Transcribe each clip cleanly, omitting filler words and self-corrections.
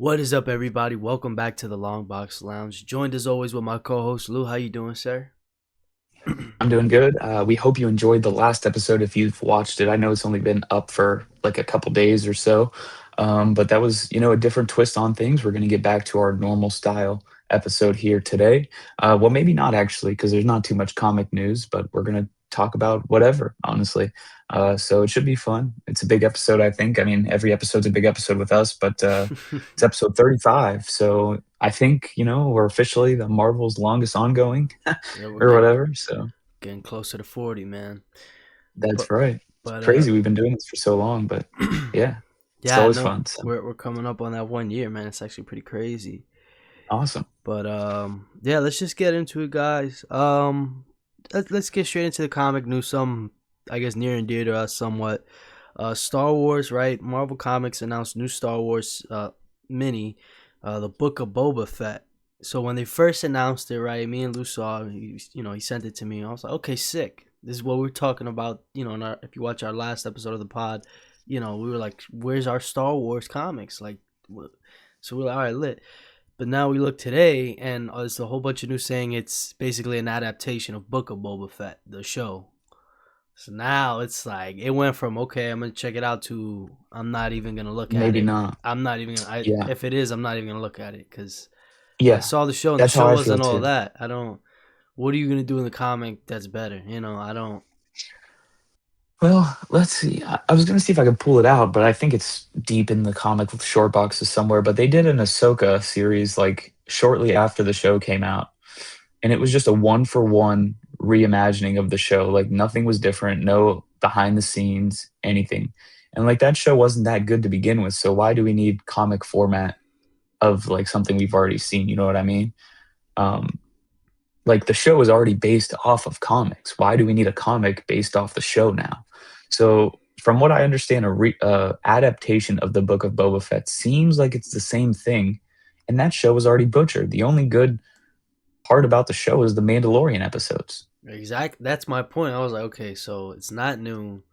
What is up, everybody? Welcome back to the Longbox Lounge. Joined as always with my co-host Lou. How you doing, sir? I'm doing good. We hope you enjoyed the last episode if you've watched it. I know it's only been up for like a couple days or so, but that was, a different twist on things. We're going to get back to our normal style episode here today. Well, maybe not actually, because there's not too much comic news, but we're going to talk about whatever, honestly. So it should be fun. It's a big episode, I think. I mean, every episode's a big episode with us, but it's episode 35. So I think, we're officially the Marvel's longest ongoing Yeah, we're or getting whatever. So. getting closer to 40, man. That's But right. It's but crazy we've been doing this for so long, but yeah, it's yeah, always no, fun. So we're coming up on that 1 year, man. It's actually pretty crazy. awesome. But yeah, let's just get into it, guys. Let's get straight into the comic news. Some, I guess, near and dear to us, somewhat. Star Wars, right? Marvel Comics announced new Star Wars mini, the Book of Boba Fett. So when they first announced it, right, me and Lou saw, he sent it to me. I was like, okay, sick. This is what we're talking about. If you watch our last episode of the pod, we were like, where's our Star Wars comics? Like, so we're like, all right, lit. But now we look today, and there's a whole bunch of news saying it's basically an adaptation of Book of Boba Fett, the show. So now it's like it went from okay, I'm gonna check it out to I'm not even gonna look at Maybe it. not. I'm not even gonna. Yeah. If it is, I'm not even gonna look at it because I Yeah. saw the show and the That's how show I feel wasn't all too. that. I don't. What are you gonna do in the comic that's better? I don't. Well, let's see. I was gonna see if I could pull it out, but I think it's deep in the comic short boxes somewhere. But they did an Ahsoka series like shortly after the show came out, and it was just a one for one reimagining of the show. Like nothing was different, no behind the scenes, anything. And like that show wasn't that good to begin with, so why do we need comic format of like something we've already seen? You know what I mean? Um, like the show is already based off of comics. Why do we need a comic based off the show now? So, from what I understand, adaptation of the Book of Boba Fett seems like it's the same thing, and that show was already butchered. The only good part about the show is the Mandalorian episodes. That's my point. I was like, okay, so it's not new.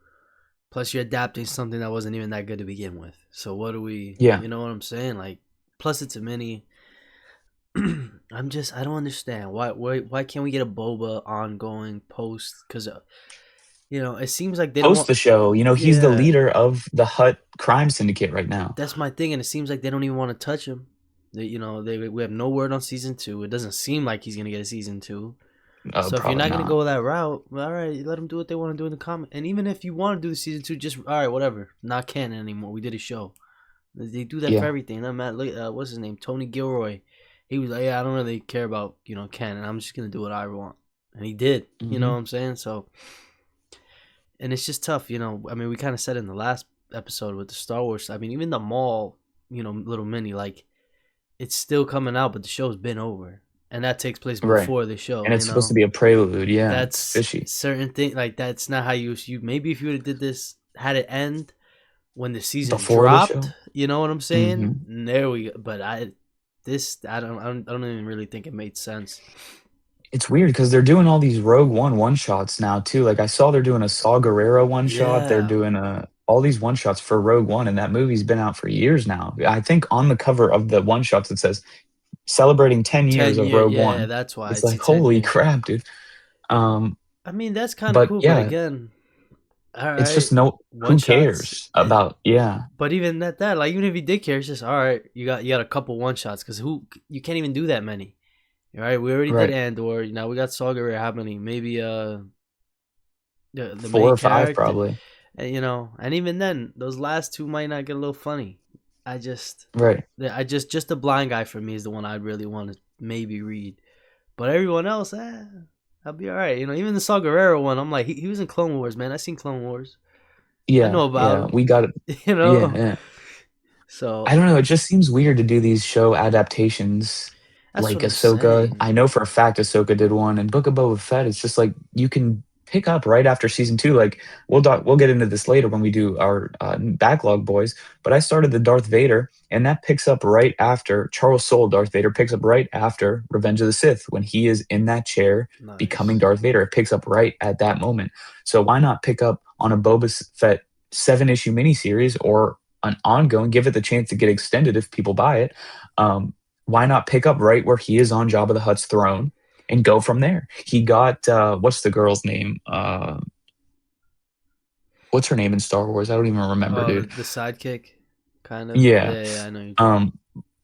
Plus, you're adapting something that wasn't even that good to begin with. So what do we? Yeah, You know what I'm saying? Like, plus it's a mini. I don't understand why can't we get a Boba ongoing post? Because it seems like they don't post want. the show. He's the Yeah, leader of the Hut crime syndicate right now. that's my thing, and it seems like they don't even want to touch him. We have no word on season two. It doesn't seem like he's gonna get a season two. So if you're Probably not gonna not. go that route, well, all right, let them do what they want to do in the comic. And even if you want to do the season two, just all right, whatever. Not canon anymore. We did a show. They do that for Yeah. everything. I'm Matt. What's his name? Tony Gilroy. He was like, yeah, I don't really care about canon. I'm just gonna do what I want, and he did. You know Hmm. what I'm saying? So, and it's just tough. I mean, we kind of said in the last episode with the Star Wars. I mean, even the mall, little mini, like it's still coming out, but the show's been over, and that takes place Right. before the show. And it's supposed to be a prelude. Yeah, it's That's fishy. certain thing. Like that's not how you. Maybe if you would have did this, had it end when the season Before the dropped. show. You know what I'm saying? Hmm. There we go. But I don't even really think it made sense. It's weird because they're doing all these Rogue One shots now too. Like I saw they're doing a Saw Gerrera one shot. They're Yeah, doing all these one shots for Rogue One, and that movie's been out for years now. I think on the cover of the one shots it says celebrating 10 years 10 of year. Rogue Yeah, One. that's why I It's see like 10 holy year. crap, dude. Um, I mean, that's kind of but cool. But yeah, again, all it's just right, no one who shots. cares about yeah. But even that, like, even if you did care, it's just all right. You got a couple one shots because you can't even do that many. All right, we already did Right. Andor. Now we got Saw Gerrera. How many? Maybe the Four main or five character. probably. And even then, those last two might not get a little funny. I just, Right. just the blind guy for me is the one I'd really want to maybe read. But everyone else, I'll be all right. Even the Saw Gerrera one, I'm like, he was in Clone Wars, man. I seen Clone Wars. I Yeah, know yeah. about We got it. him. You Yeah, know. yeah. So I don't know, it just seems weird to do these show adaptations that's like what I'm Ahsoka. saying. I know for a fact Ahsoka did one, and Book of Boba Fett, it's just like you can pick up right after season two. Like we'll get into this later when we do our backlog boys. But I started the Darth Vader, and that picks up right after Charles Soule. Darth Vader picks up right after Revenge of the Sith when he is in that chair becoming Nice. Darth Vader. It picks up right at that moment. So why not pick up on a Boba Fett 7-issue miniseries or an ongoing, give it the chance to get extended if people buy it. Um, why not pick up right where he is on Jabba the Hutt's throne and go from there? He got what's the girl's name? What's her name in Star Wars? I don't even remember, Oh, dude. the sidekick, kind of. Yeah. Yeah, yeah, I know what you're talking about. Um,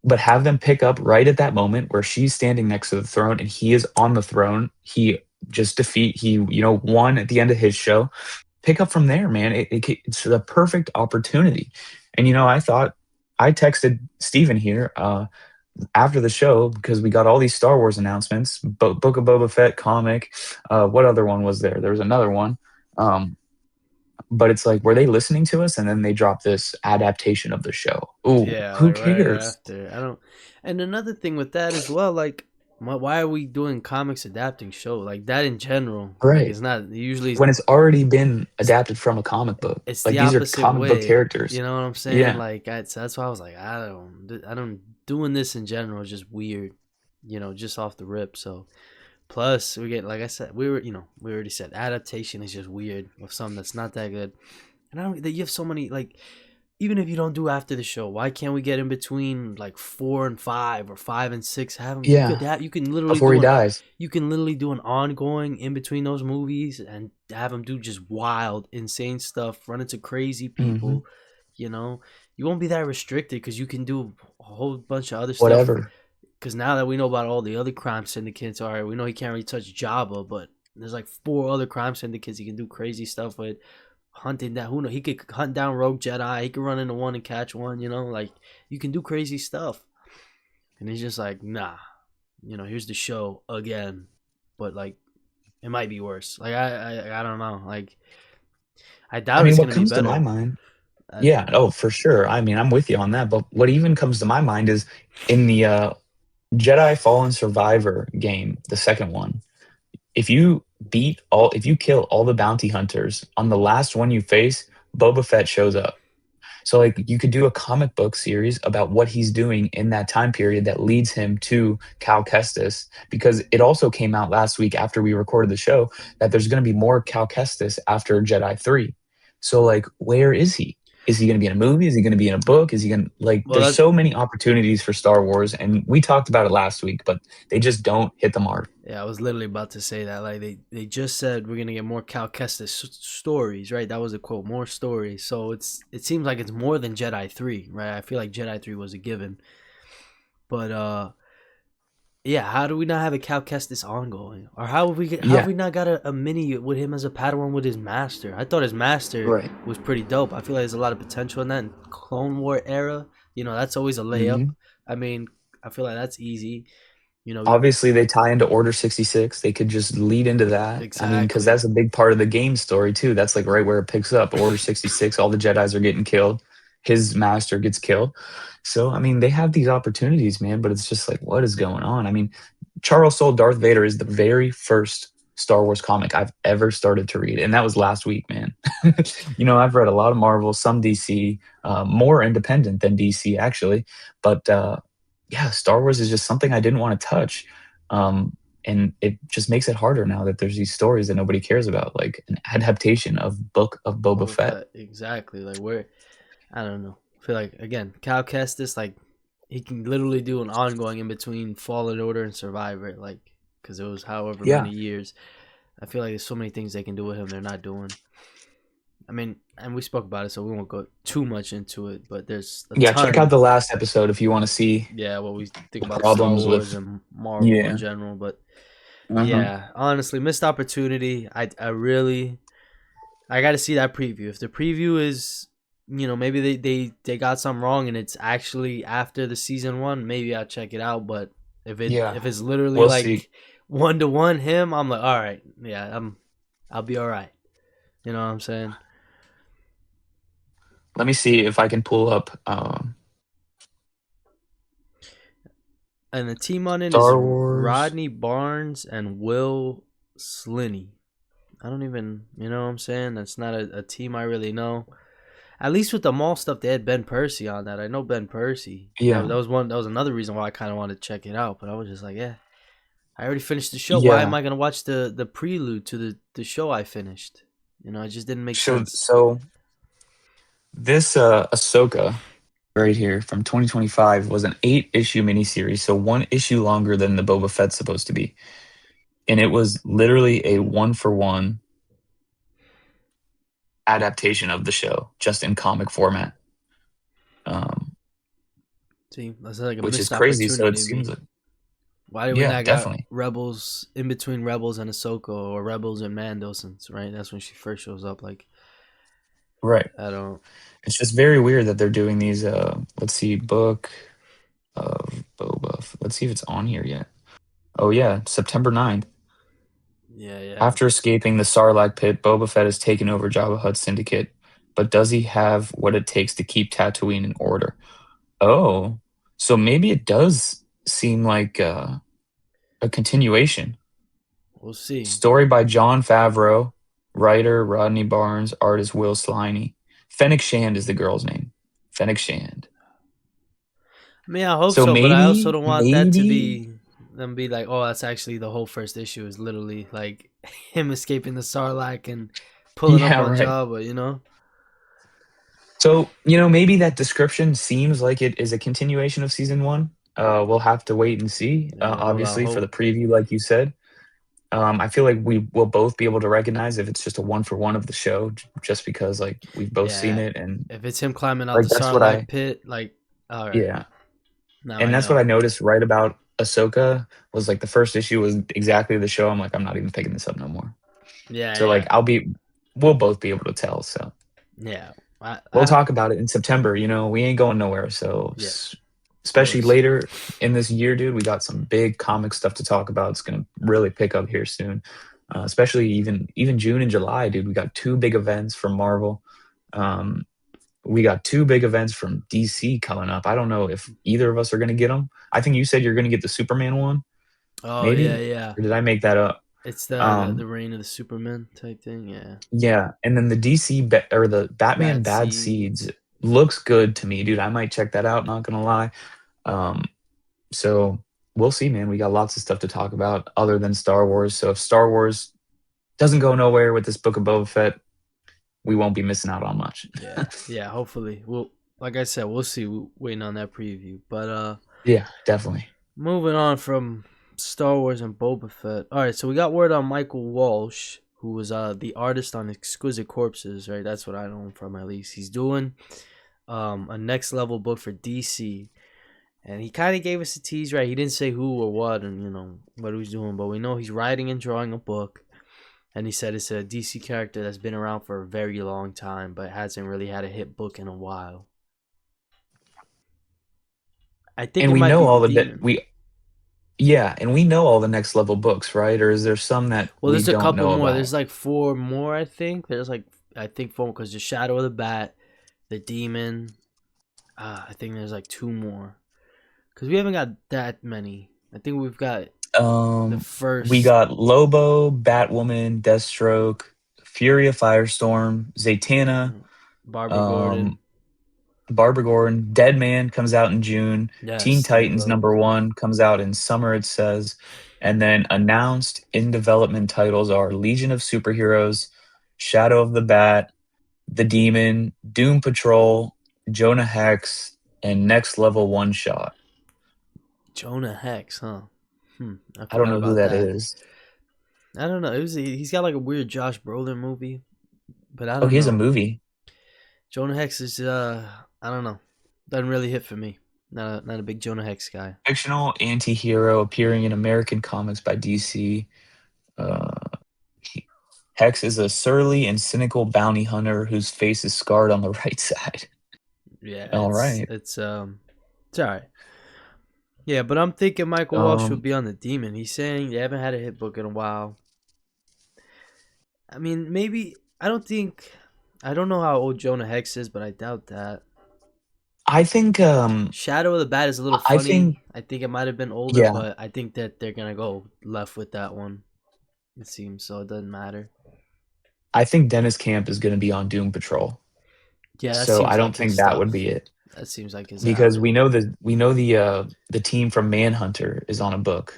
but have them pick up right at that moment where she's standing next to the throne and he is on the throne. He won at the end of his show. Pick up from there, man. It's the perfect opportunity. And I texted Steven here after the show because we got all these Star Wars announcements. Book of Boba Fett comic. What other one was there? There was another one. Um, but it's like, were they listening to us? And then they dropped this adaptation of the show. Ooh, Yeah, who like right cares? after. I don't. And another thing with that as well, like, why are we doing comics adapting show like that in general? Like, Right. it's not usually. When it's already been adapted from a comic book. It's Like the these are opposite comic book way. characters. You know what I'm saying? Yeah. Like, so that's why I was like, I don't doing this in general is just weird. Just off the rip. So plus we get, like I said, we already said adaptation is just weird of something that's not that good. And I don't. You have so many, like, even if you don't do after the show, why can't we get in between like 4 and 5 or 5 and 6? Have them. Yeah. You can literally Before he do an dies. ongoing in between those movies and have them do just wild, insane stuff, run into crazy Hmm. people. You know, you won't be that restricted because you can do a whole bunch of other stuff. Whatever. Because now that we know about all the other crime syndicates, all right, we know he can't really touch Jabba, but there's like 4 other crime syndicates he can do crazy stuff with. Hunting that, who know, he could hunt down rogue Jedi. He could run into one and catch one. Like, you can do crazy stuff. And he's just like, nah. Here's the show again, but like it might be worse. Like I don't know. Like I I doubt mean, it's what gonna be comes to my better. mind, I, yeah, oh, for sure. I mean, I'm with you on that. But what even comes to my mind is in the Jedi Fallen Survivor game, the second one, if you kill all the bounty hunters on the last one you face, Boba Fett shows up. So like you could do a comic book series about what he's doing in that time period that leads him to Cal Kestis because it also came out last week after we recorded the show that there's going to be more Cal Kestis after Jedi 3. So like where is he? Is he going to be in a movie? Is he going to be in a book? Is he going to like well, there's so many opportunities for Star Wars and we talked about it last week, but they just don't hit the mark. yeah, I was literally about to say that. Like they just said we're gonna get more Cal Kestis stories, right? That was a quote, more stories. So it seems like it's more than Jedi 3, right? I feel like Jedi 3 was a given, but yeah, how do we not have a Cal Kestis ongoing? Or how have Yeah, we not got a mini with him as a Padawan with his master? I thought his master right. was pretty dope. I feel like there's a lot of potential in that in Clone War era. That's always a layup. Mhm. I mean, I feel like that's easy. We Obviously, they tie into Order 66. They could just lead into that. I mean, because exactly, that's a big part of the game story too. That's like right where it picks up. Order 66, all the Jedis are getting killed. His master gets killed. So, I mean, they have these opportunities, man, but it's just like, what is going on? I mean, Charles Soule Darth Vader is the very first Star Wars comic I've ever started to read, and that was last week, man. I've read a lot of Marvel, some DC, more independent than DC actually, but yeah, Star Wars is just something I didn't want to touch. Um, and it just makes it harder now that there's these stories that nobody cares about, like an adaptation of Book of Boba Boba Fett. Fett, exactly. Like where I don't know. I feel like again, Cal Kestis, like he can literally do an ongoing in between Fallen Order and Survivor, like because it was however Yeah, many years. I feel like there's so many things they can do with him they're not doing. I mean, and we spoke about it, so we won't go too much into it. But there's a yeah. Check out ton, the last episode if you want to see yeah, what we think the about Star problems Wars with. and Marvel in Yeah. general. But Uh-huh. yeah, honestly, missed opportunity. I really, I got to see that preview. If the preview is, maybe they got something wrong and it's actually after the season 1, maybe I'll check it out. But Yeah. if it's literally We'll see. like 1-to-1 him, I'm like, all right, yeah, I'll be all right. You know what I'm saying? Let me see if I can pull up And the team on it is Star Wars. Rodney Barnes and Will Slinney. I don't even, you know what I'm saying? That's not a team I really know. At least with the mall stuff, they had Ben Percy on that. I know Ben Percy. That, Yeah. that was one. That was another reason why I kind of wanted to check it out. But I was just like, yeah, I already finished the show. Why am Yeah. I gonna watch the prelude to the show I finished? It just didn't make So sense. so This Ahsoka right here from 2025 was an 8-issue miniseries, so one issue longer than the Boba Fett's supposed to be, and it was literally a one for one adaptation of the show, just in comic format, um, See, that's like a which is missed crazy. So opportunity it to seems me. like, Why did we yeah, not got definitely, Rebels in between Rebels and Ahsoka or Rebels and Mando since right? That's when she first shows up. Like right. I don't. It's just very weird that they're doing these. Let's see, Book of Boba. Let's see if it's on here yet. Oh yeah, September 9th. Yeah, yeah. After escaping the Sarlacc pit, Boba Fett has taken over Jabba Hutt's syndicate. But does he have what it takes to keep Tatooine in order? Oh, so maybe it does seem like a continuation. We'll see. Story by Jon Favreau, writer Rodney Barnes, artist Will Sliney. Fennec Shand is the girl's name. Fennec Shand. I mean, I hope So so, but I also maybe, don't want that to maybe, be them be like, oh, that's actually the whole first issue is literally like him escaping the Sarlacc and pulling up yeah, on right. Jabba. You know? So, maybe that description seems like it is a continuation of season one. We'll have to wait and see, Yeah, hold on, obviously, for the hope. preview, like you said. I feel like we will both be able to recognize if it's just a one for one of the show, just because, like, we've both seen Yeah, it. And, if it's him climbing out like, the that's what Sarlacc pit, like, all right, yeah. now And I that's what know. I noticed right about Ahsoka was, like, the first issue was exactly the show. I'm like, I'm not even picking this up no more. Yeah, So, like, yeah, we'll both be able to tell. So, yeah. we'll talk about it in September. We ain't going nowhere. So, Yeah, of especially course. later in this year, dude, we got some big comic stuff to talk about. It's gonna really pick up here soon. Especially even June and July, dude. We got two big events from Marvel. Um, we got two big events from DC coming up. I don't know if either of us are gonna get them. I think you said you're gonna get the Superman one, Oh yeah, maybe, yeah. or did I make that up? It's the Um, reign of the Superman type thing. Yeah, yeah, and then the or the Batman Bad Bad Seeds Seeds. looks good to me, dude. I might check that out. Not gonna lie. Um, So we'll see, man. We got lots of stuff to talk about other than Star Wars. So if Star Wars doesn't go nowhere with this Book of Boba Fett, we won't be missing out on much. Yeah, yeah. Hopefully, we'll like I said, we'll see. We're waiting on that preview. But Yeah, definitely. moving on from Star Wars and Boba Fett. All right, so we got word on Michael Walsh, who was the artist on Exquisite Corpses. Right, that's what I know him from at least. He's doing a next level book for DC. And he kind of gave us a tease, right? He didn't say who or what and, what he was doing, but we know he's writing and drawing a book. And he said it's a DC character that's been around for a very long time, but hasn't really had a hit book in a while. I think And it we might know be the all of that demon. we yeah, and we know all the next level books, right? Or is there some that Well, we there's a don't couple know more. about? There's like four more, I think. There's like, I think four because the Shadow of the Bat, the Demon. I think there's like two more. Because we haven't got that many. I think we've got the We first got Lobo, Batwoman, Deathstroke, Fury of Firestorm, Zatanna, Barbara Gordon. um, Barbara Gordon, Dead Man comes out in June. Teen Yes, there you Titans go. #1 comes out in summer, it says. And then announced in development titles are Legion of Superheroes, Shadow of the Bat, The Demon, Doom Patrol, Jonah Hex, and Next Level One Shot. Jonah Hex, huh? I I don't forgot know who about that that. is. I don't know. He's got like a weird Josh Brolin movie, but I Oh, don't here's a know. movie. Jonah Hex is I don't know. Doesn't really hit for me. Not a big Jonah Hex guy. Fictional anti-hero appearing in American comics by DC. Uh, Hex is a surly and cynical bounty hunter whose face is scarred on the right side. Yeah, All it's right. it's it's alright. Yeah, but I'm thinking Michael Walsh would Um, be on the Demon. He's saying they haven't had a hit book in a while. I mean, maybe I don't know how old Jonah Hex is, but I doubt that. I think, Shadow of the Bat is a little I think, funny. I think it might have been older, yeah, but I think that they're gonna go left with that one. It seems so. It doesn't matter. I think Dennis Camp is going to be on Doom Patrol. Yeah, that So I seems don't like his think that would be stuff. it That seems like his because alley. we know the team from Manhunter is on a book.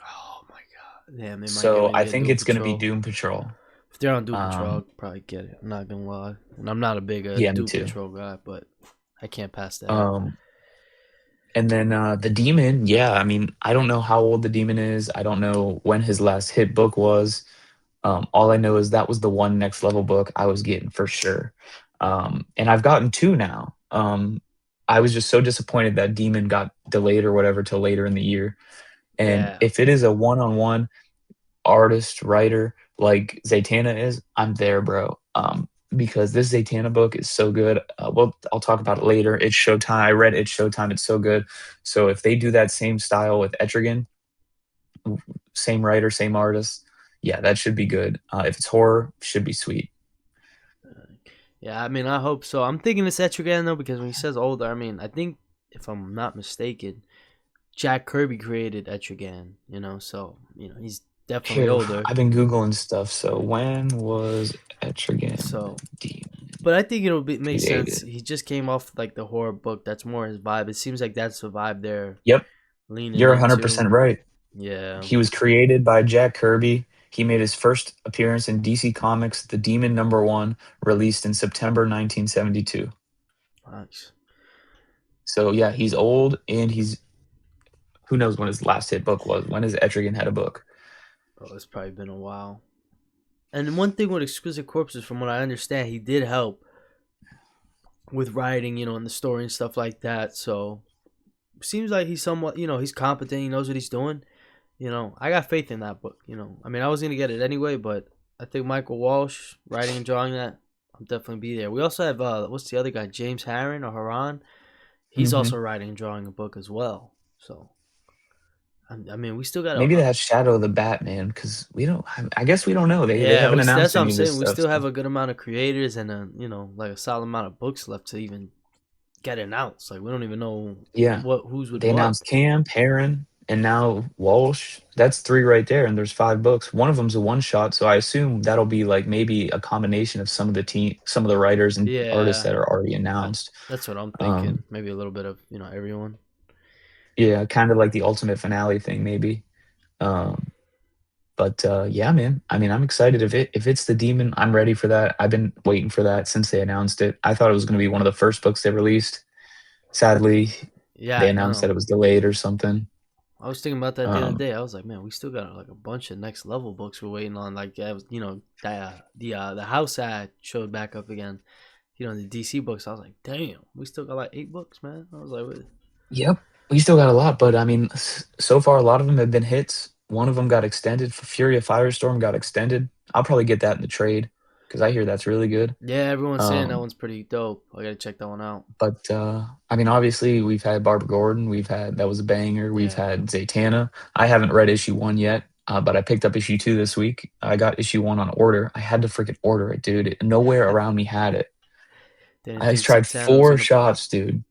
Oh my god! Damn, they might get So me to I get think Doom it's going to be Patrol. Doom Patrol. If they're on Doom Patrol, Um, I'll probably get it. I'm not gonna lie, and I'm not a big yeah, me Doom too. Patrol guy, but I can't pass that up. Um, and then the Demon, yeah, I mean, I don't know how old the Demon is. I don't know when his last hit book was. All I know is that was the one next level book I was getting for sure. And I've gotten two now. I was just so disappointed that Demon got delayed or whatever till later in the year. And Yeah, if it is a one-on-one artist writer like Zatanna is, I'm there, bro. Because this Zatanna book is so good. Well, I'll talk about it later. It's Showtime. I read It's Showtime. It's so good. So if they do that same style with Etrigan, same writer, same artist, yeah, that should be good. If it's horror, should be sweet. yeah. I mean, I hope so. I'm thinking it's Etrigan though, because when he says older, I mean, I think if I'm not mistaken, Jack Kirby created Etrigan. So he's definitely Here, older. I've been Googling stuff. So when was Etrigan So, Demon but I think it'll make sense. created? He just came off like the horror book. That's more his vibe. It seems like that's the vibe they're Yep, leaning you're into. 100% right. Yeah. He was created by Jack Kirby. He made his first appearance in DC Comics, The Demon #1, released in September 1972. Nice. So yeah, he's old and he's who knows when his last hit book was. When has Etrigan had a book? Oh, it's probably been a while. And one thing with Exquisite Corpses, from what I understand, he did help with writing, and the story and stuff like that. So seems like he's somewhat, he's competent. He knows what he's doing. I got faith in that book. I mean, I was gonna get it anyway, but I think Michael Walsh writing and drawing that, I'll definitely be there. We also have what's the other guy, James Harron or Haran? He's Hmm. also writing and drawing a book as well. So I mean, we still got Maybe that's Shadow of the Batman because we don't. I guess we don't know. They yeah, haven't that's announced what I'm any of this saying. We stuff. still So have a good amount of creators and like a solid amount of books left to even get announced. Like we don't even know yeah, who's with they what. announced Camp, Heron, and now Walsh. That's three right there, and there's five books. One of them's a one shot, so I assume that'll be like maybe a combination of some of the writers and artists Yeah, that are already I, announced. that's what I'm Um, thinking. Maybe a little bit of everyone. yeah, kind of like the ultimate finale thing, maybe. Um, but yeah, man. I mean, I'm excited if it's the Demon. I'm ready for that. I've been waiting for that since they announced it. I thought it was going to be one of the first books they released. Sadly, Yeah, they I announced that know. it was delayed or something. I was thinking about that the other Um, day. I was like, man, we still got like a bunch of next level books we're waiting on. Like, the house ad showed back up again. The DC books. I was like, damn, we still got like 8 books, man. I was like, what? yep, we still got a lot, but I mean, so far a lot of them have been hits. One of them got extended. Fury of Firestorm got extended. I'll probably get that in the trade because I hear that's really good. Yeah, everyone's saying that Um, one's pretty dope. I gotta check that one out. but I mean, obviously we've had Barbara Gordon. We've had that was a banger. We've Yeah. had Zatanna. I haven't read issue 1 yet, but I picked up issue 2 this week. I got issue 1 on order. I had to freaking order it, dude. Nowhere around me had it. Didn't I think tried Zatanna was four gonna pop. shops, dude.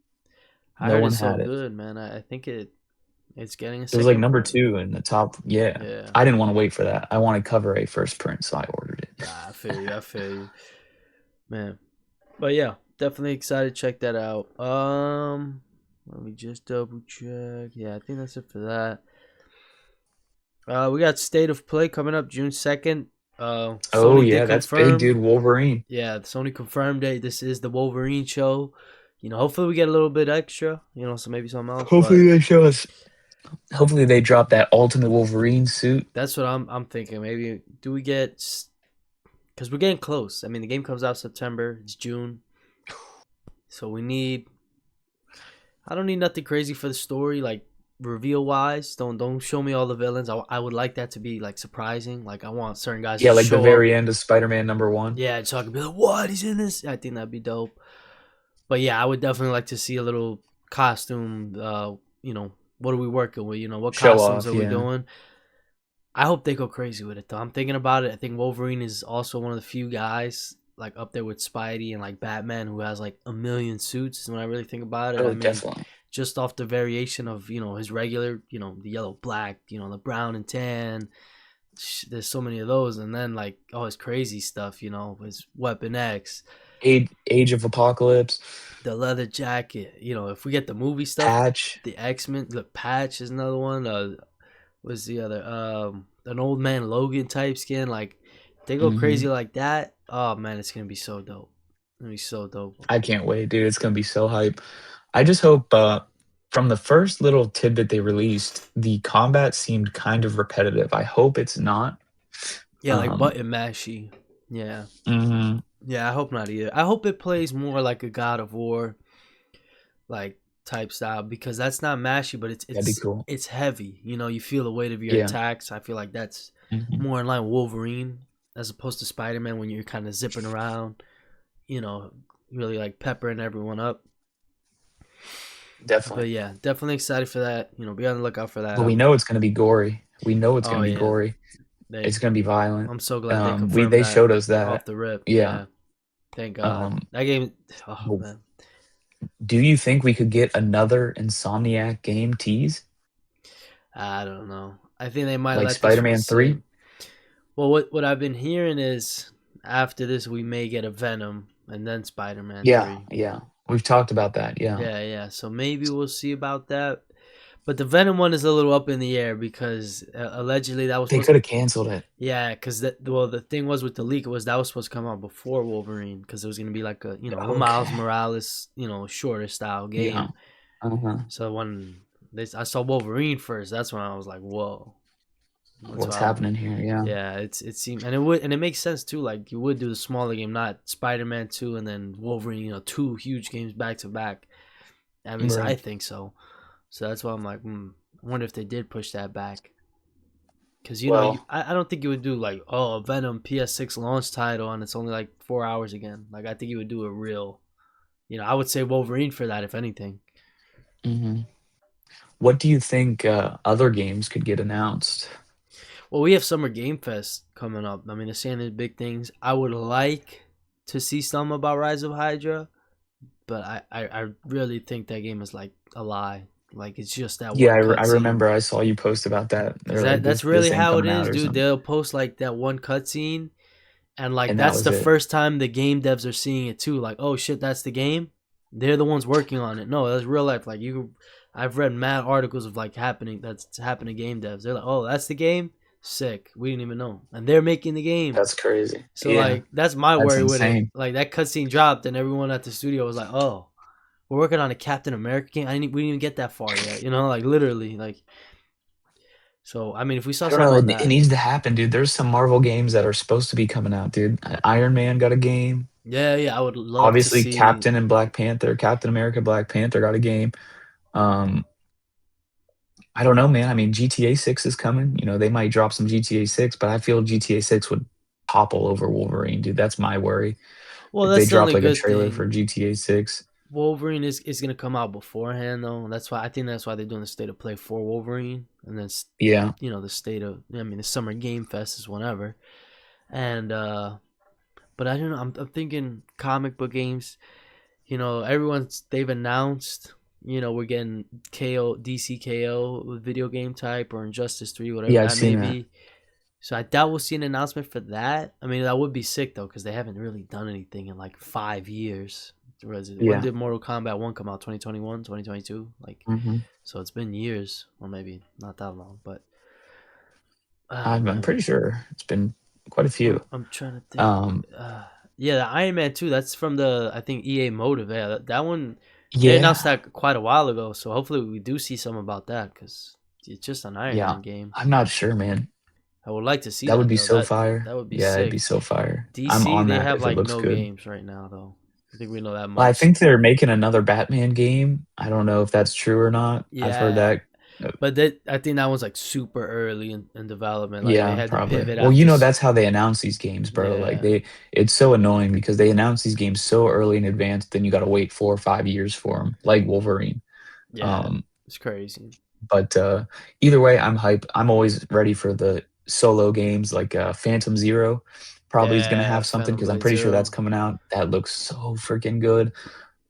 I No heard one it's so had it. good, man. I think it's getting a It was like second number print. 2 in the top. Yeah. Yeah. I didn't want to wait for that. I wanted cover A first print, so I ordered it. Nah, I feel you. I feel you, man. But yeah, definitely excited to check that out. Let me just double check. Yeah, I think that's it for that. We got State of Play coming up June 2nd. Oh Sony did yeah, that's big, confirm. dude. Wolverine. Yeah, Sony confirmed that this is the Wolverine show. Hopefully we get a little bit extra. So maybe something else. But Hopefully they show us. Hopefully they drop that Ultimate Wolverine suit. that's what I'm thinking. Maybe do we get? Because we're getting close. I mean, the game comes out September. It's June, so we need. I don't need nothing crazy for the story, like reveal wise. Don't show me all the villains. I would like that to be like surprising. Like I want certain guys to Yeah, like the show up. very end of Spider-Man #1. Yeah, so I could be like, what? He's in this. I think that'd be dope. But yeah, I would definitely like to see a little costume. What are we working with? What Show costumes off, are we yeah. doing? I hope they go crazy with it though. I'm thinking about it. I think Wolverine is also one of the few guys like up there with Spidey and like Batman who has like a million suits. When I really think about it, I Oh, mean, definitely. just off the variation of his regular, the yellow black, the brown and tan. There's so many of those, and then like all his crazy stuff, his Weapon X, Age of Apocalypse, the leather jacket. If we get the movie stuff, Patch. the X-Men, the Patch is another one. What's the other? An old man Logan type skin. Like, They go crazy Mhm. like that. Oh man, it's gonna be so dope. It's gonna be so dope. I can't wait, dude. It's gonna be so hype. I just hope, from the first little tidbit they released, the combat seemed kind of repetitive. I hope it's not. Yeah, like Um, button mashy. Yeah, mhm, yeah. I hope not either. I hope it plays more like a God of War like type style because that's not mashy, but it's that'd be it's cool. it's heavy. You know, you feel the weight of your Yeah, attacks. I feel like that's mhm, more in line with Wolverine as opposed to Spider Man when you're kind of zipping around. You know, really like peppering everyone up. But definitely. yeah, definitely excited for that. You know, be on the lookout for that. But we know it's gonna be gory. We know it's Oh gonna be yeah, gory. they. It's gonna be violent. I'm so glad they We confirmed they that showed us off that. the rip. Yeah. Yeah, thank God. Um, That game. Oh but man, do you think we could get another Insomniac game tease I don't know. I think they might like let this one Spider-Man sit. 3? Well, what I've been hearing is after this we may get a Venom and then Spider Man Yeah, 3. yeah. We've talked about that. Yeah. Yeah, yeah. So maybe we'll see about that. But the Venom one is a little up in the air because allegedly that was They supposed. could have canceled it. Yeah, because the thing was with the leak was that was supposed to come out before Wolverine because it was gonna be like a Miles Okay. Morales shorter style Yeah. game. Uh-huh. So when I saw Wolverine first, that's when I was like, whoa. That's What's why I was, happening here? Yeah. yeah, it seemed and it makes sense too. Like you would do the smaller game, not Spider Man 2 and then Wolverine. Two huge games back to back. At least I Right. think so. So that's why I'm like, I wonder if they did push that back. Because Well, I don't think you would do like a Venom PS6 launch title and it's only like 4 hours again. Like I think you would do a real, I would say Wolverine for that if anything. mhm. What do you think, other games could get announced? Well, we have Summer Game Fest coming up. I mean, they're saying there's big things. I would like to see some about Rise of Hydra, but I really think that game is like a lie. Like it's just that Yeah, one I cutscene. remember I saw you post about that. Cause They're like, that's this really ain't how it coming is, out or dude. something, They'll post like that one cutscene, and like and that that's was the it. first time the game devs are seeing it too. Like, oh shit, that's the game. They're the ones working on it. No, that's real life. Like I've read mad articles of like that's happening to game devs. They're like, oh, that's the game. Sick. We didn't even know, and they're making the game. That's crazy. So Yeah, like that's my that's worry with it. insane. Like that cutscene dropped, and everyone at the studio was like, oh, we're working on a Captain America game. We didn't even get that far yet. Like literally, like. So I mean, if we saw I don't know, something on it that, needs to happen, dude. There's some Marvel games that are supposed to be coming out, dude. Iron Man got a game. yeah, yeah, I would love to Obviously, see. Captain America, Black Panther got a game. Um, I don't know, man. I mean, GTA 6 is coming. They might drop some GTA 6, but I feel GTA 6 would topple over Wolverine, dude. That's my worry. Well, If they that's the drop only like a good trailer for thing. GTA 6. Wolverine is gonna come out beforehand though. That's why I think that's why they're doing the state of play for Wolverine, and then Yeah. the state of I mean the Summer Game Fest is whenever, and but I don't know. I'm thinking comic book games. They've announced. We're getting KO DC KO video game type or Injustice 3, whatever Yeah, I've that may seen that. be. So I doubt we'll see an announcement for that. I mean, that would be sick though, because they haven't really done anything in like 5 years. When Yeah. did Mortal Kombat 1 come out? 2021, 2022? Like, Mhm. so it's been years, or maybe not that long. But ah I'm man, pretty sure it's been quite a I'm few. I'm trying to think. Um, Yeah, the Iron Man 2. That's from the I think EA Motive. Yeah, that one they announced yeah, that quite a while ago. So hopefully we do see some about that because it's just an Iron yeah. Man game. I'm not sure, man. I would like to see That would that be though. so That fire. would be Yeah, it'd be sick. so fire. I'm DC, on they that have if it like looks no good. games right now though. I think we know that Well, I much. think they're making another Batman game. I don't know if that's true or not. I've heard Yeah, that. Uh, but I think that was like super early in development. Like they Yeah, had to probably. pivot Well, after. that's how they announce these games, bro. Like Yeah, it's so annoying because they announce these games so early in advance, then you got to wait 4 or 5 years for them, like Wolverine. yeah, Um, it's crazy. but either way, I'm hype. I'm always ready for the solo games like Phantom Zero. Probably is gonna Yeah, have something Phantom because I'm Blade pretty sure that's Zero. coming out. That looks so freaking good.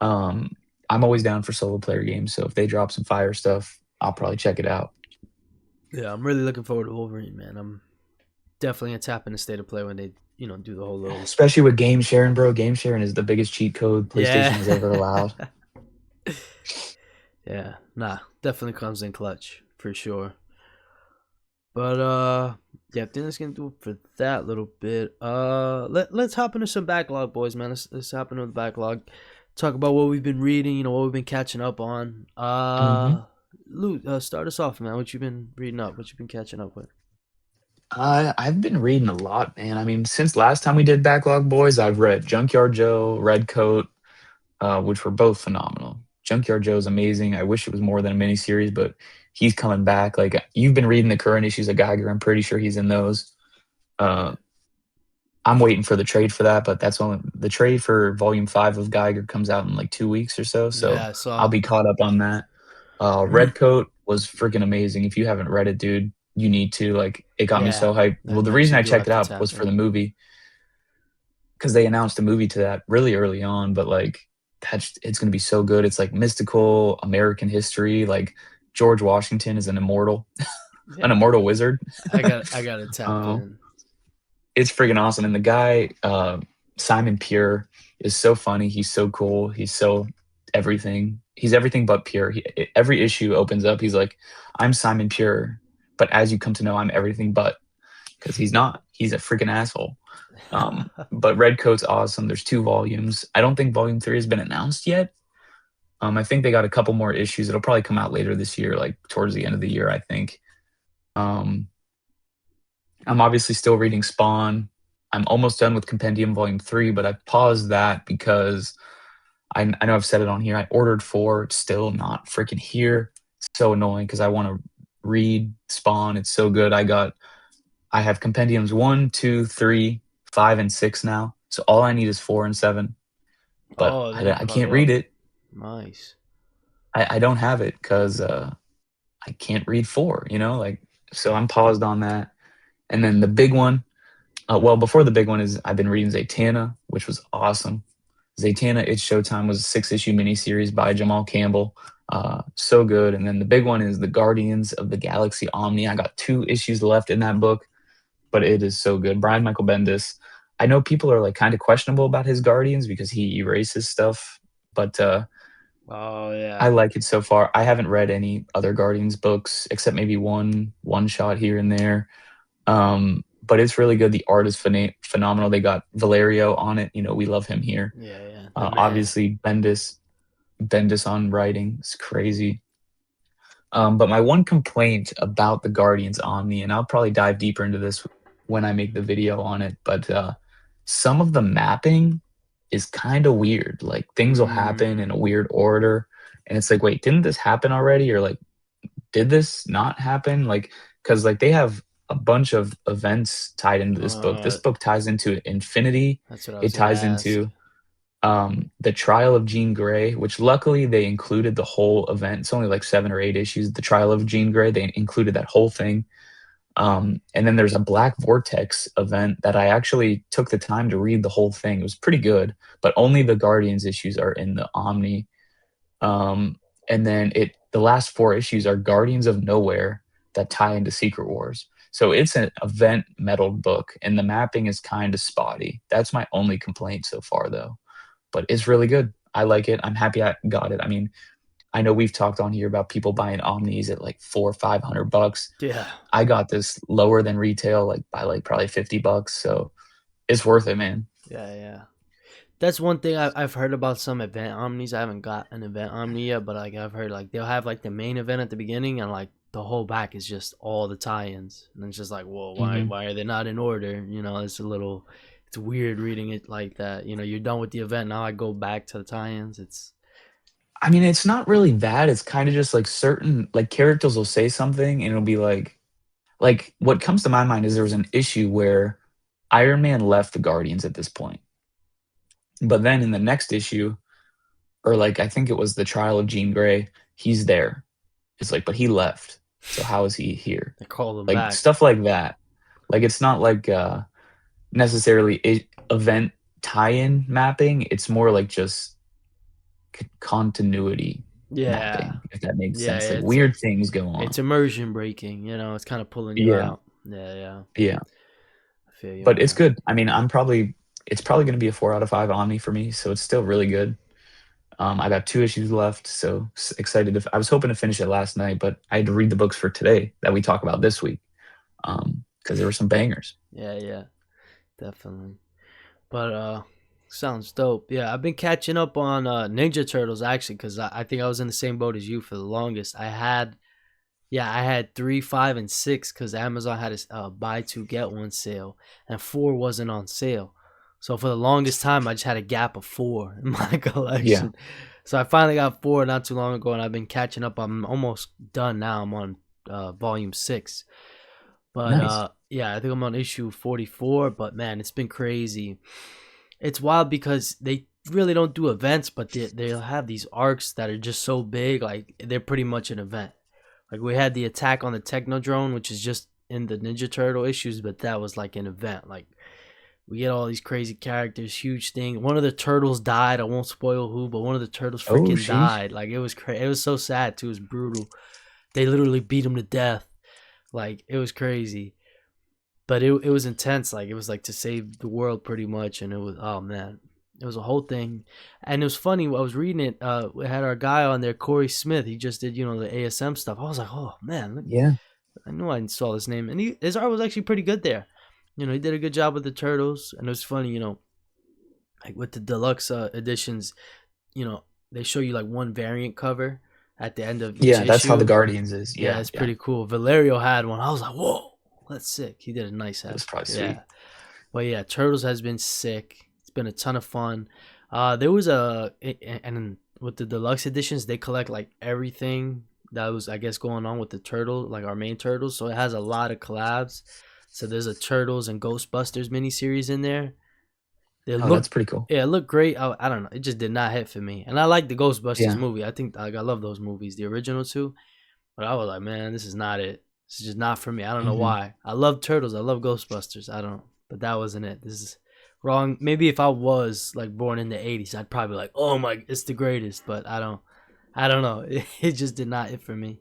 Um, I'm always down for solo player games, so if they drop some fire stuff, I'll probably check it out. Yeah, I'm really looking forward to Wolverine, man. I'm definitely gonna tap into state of play when they do the whole little. Especially with game sharing, bro. Game sharing is the biggest cheat code PlayStation Yeah. has ever allowed. Yeah, nah, definitely comes in clutch for sure. But yeah, I think that's gonna do it for that little bit. Let's hop into some backlog, boys, man. Let's hop into the backlog. Talk about what we've been reading. What we've been catching up on. Hmm. Lou, start us off, man. What you been reading up? What you been catching up with? I've been reading a lot, man. I mean, since last time we did Backlog Boys, I've read Junkyard Joe, Red Coat, which were both phenomenal. Junkyard Joe's amazing. I wish it was more than a miniseries, but he's coming back. Like you've been reading the current issues of Geiger. I'm pretty sure he's in those. Uh, Yeah, I'm waiting for the trade for that, but that's only the trade for Volume 5 of Geiger comes out in like 2 weeks or so. So yeah, I I'll saw. be caught up on that. Red Coat was freaking amazing. If you haven't read it, dude, you need to. Like, it got me Yeah, so hyped. I Well, the reason actually I do checked have it to out was tap for the in. movie because they announced a movie to that really early on. But like, it's gonna be so good. It's like mystical American history. Like George Washington is an Yeah, immortal wizard. I gotta tap uh, in. it's freaking awesome. And the guy, Simon Pure, is so funny. He's so cool. He's so everything. He's everything but pure. Every issue opens up. He's like, I'm Simon Pure, but as you come to know, I'm everything but, because he's not. He's a freaking asshole. But Red Coat's awesome. There's 2 volumes. I don't think Volume 3 has been announced yet. I think they got a couple more issues. It'll probably come out later this year, like towards the end of the year, I think. Um, I'm obviously still reading Spawn. I'm almost done with Compendium Volume 3, but I paused that because I know I've said it on here. I ordered 4. It's still not freaking here. It's so annoying because I want to read Spawn. It's so good. I have Compendiums 1, 2, 3, 5, and 6 now. So all I need is 4 and 7. But Oh, then you I caught can't read up. it. Nice. I don't have it because I can't read 4, like, so I'm paused on that. And then the big one, well, before the big one is I've been reading Zatanna, which was awesome. Zatanna, It's Showtime was a 6 issue miniseries by Jamal Campbell. So good. And then the big one is The Guardians of the Galaxy Omni. I got 2 issues left in that book, but it is so good. Brian Michael Bendis. I know people are like kind of questionable about his Guardians because he erases stuff, but Oh I yeah. like it so far. I haven't read any other Guardians books except maybe one shot here and there. But it's really good. The art is phenomenal. They got Valerio on it. We love him here. Yeah, yeah. The man. Obviously, Bendis on writing. It's crazy. But my one complaint about the Guardians Omni, and I'll probably dive deeper into this when I make the video on it, but some of the mapping is kind of weird. Like things will happen in a Mm. weird order, and it's like, wait, didn't this happen already? Or like, did this not happen? Like, because like they have a bunch of events tied into this book. This Uh, book ties into Infinity. that's what I It was gonna ties ask. into the Trial of Jean Grey, which luckily they included the whole event. It's only like 7 or 8 issues. The Trial of Jean Grey, they included that whole thing. And then there's a Black Vortex event that I actually took the time to read the whole thing. It was pretty good, but only the Guardians issues are in the Omni. And then the last 4 issues are Guardians of Nowhere that tie into Secret Wars. So it's an event meddled book, and the mapping is kind of spotty. That's my only complaint so far, though. But it's really good. I like it. I'm happy I got it. I mean, I know we've talked on here about people buying Omnis at like 400 or 500 bucks. Yeah. I got this lower than retail, like by like probably $50. So it's worth it, man. Yeah, yeah. That's one thing I've heard about some event omnis. I haven't got an event omni yet, but like I've heard like they'll have like the main event at the beginning and like the whole back is just all the tie-ins, and it's just like, well, why Hmm. why are they not in order? It's weird reading it like that. You're done with the event now. I go back to the tie-ins. It's I mean, it's not really that. It's kind of just like certain like characters will say something and it'll be like what comes to my mind is there was an issue where Iron Man left the Guardians at this point. But then in the next issue, or like I think it was the Trial of Jean Grey, he's there. It's like, but he left. So how is he here? they call them Like back. stuff like that. Like it's not like necessarily event tie-in mapping. It's more like just continuity Yeah, mapping, if that makes yeah. sense. Like It's weird things go it's on. immersion breaking. It's kind of pulling you Yeah, out. Yeah, yeah. yeah. I feel you But on it's that. good. I mean, it's probably going to be a 4 out of 5 Omni for me, so it's still really good. I got 2 issues left, so excited. I was hoping to finish it last night, but I had to read the books for today that we talk about this week. because there were some bangers. Yeah, yeah, definitely. But sounds dope. Yeah, I've been catching up on Ninja Turtles actually because I think I was in the same boat as you for the longest. I had 3, 5, and 6 because Amazon had a buy two get one sale, and 4 wasn't on sale. So for the longest time, I just had a gap of 4 in my Yeah, collection. So I finally got 4 not too long ago, and I've been catching up. I'm almost done now. I'm on volume 6. But nice. yeah, I think I'm on issue 44. But man, it's been crazy. It's wild because they really don't do events, but they'll have these arcs that are just so big, like they're pretty much an event. Like we had the attack on the Technodrome, which is just in the Ninja Turtle issues, but that was like an event. Like we get all these crazy characters, huge thing. One of the turtles died. I won't spoil who, but one of the turtles Oh, freaking sheesh. died. Like it was crazy. It was so sad too. It was brutal. They literally beat him to death. Like it was crazy, but it was intense. Like it was like to save the world pretty much, and it was, oh man, it was a whole thing. And it was funny. I was reading it. We had our guy on there, Corey Smith. He just did the ASM stuff. I was like, oh man, look, Yeah, I knew I saw his name, and his art was actually pretty good there. He did a good job with the turtles, and it was funny. Like with the deluxe editions, they show you like one variant cover at the end of each yeah. That's how the issue. Guardians is. Yeah, Yeah, it's yeah. pretty cool. Valerio had one. I was like, whoa, that's sick. He did a nice It head. was probably sweet. Yeah, but yeah, turtles has been sick. It's been a ton of fun. There was and with the deluxe editions, they collect like everything that was, I guess, going on with the turtle, like our main turtles. So it has a lot of collabs. So there's a Turtles and Ghostbusters miniseries in there. They Oh, that's look, pretty cool. yeah, it looked great. I don't know, it just did not hit for me. And I like the Ghostbusters Yeah. movie. I think like, I love those movies, the original two. But I was like, man, this is not it. This is just not for me. I don't know Hmm. why. I love Turtles. I love Ghostbusters. I don't, but that wasn't it. This is wrong. Maybe if I was like born in the '80s, I'd probably be like, oh my, it's the greatest. But I don't. I don't know. It just did not hit for me.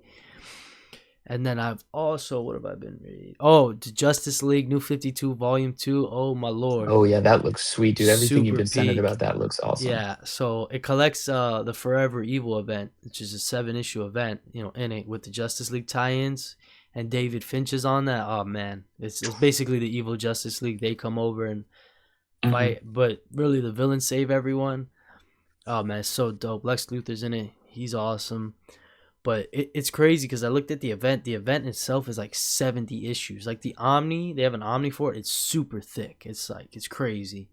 And then I've also, what have I been reading? Oh, the Justice League New 52 Volume 2. Oh my lord. Oh, yeah. That looks sweet, dude. Everything you've Super been sending peak. about that looks awesome. Yeah, so it collects the Forever Evil event, which is a 7 issue event, in it with the Justice League tie-ins, and David Finch is on that. Oh man, it's basically the evil Justice League. They come over and Hmm. fight, but really the villains save everyone. Oh man, it's so dope. Lex Luthor's in it. He's awesome. But it's crazy because I looked at the event. The event itself is like 70 issues. Like the Omni, they have an Omni for it. It's super thick. It's crazy.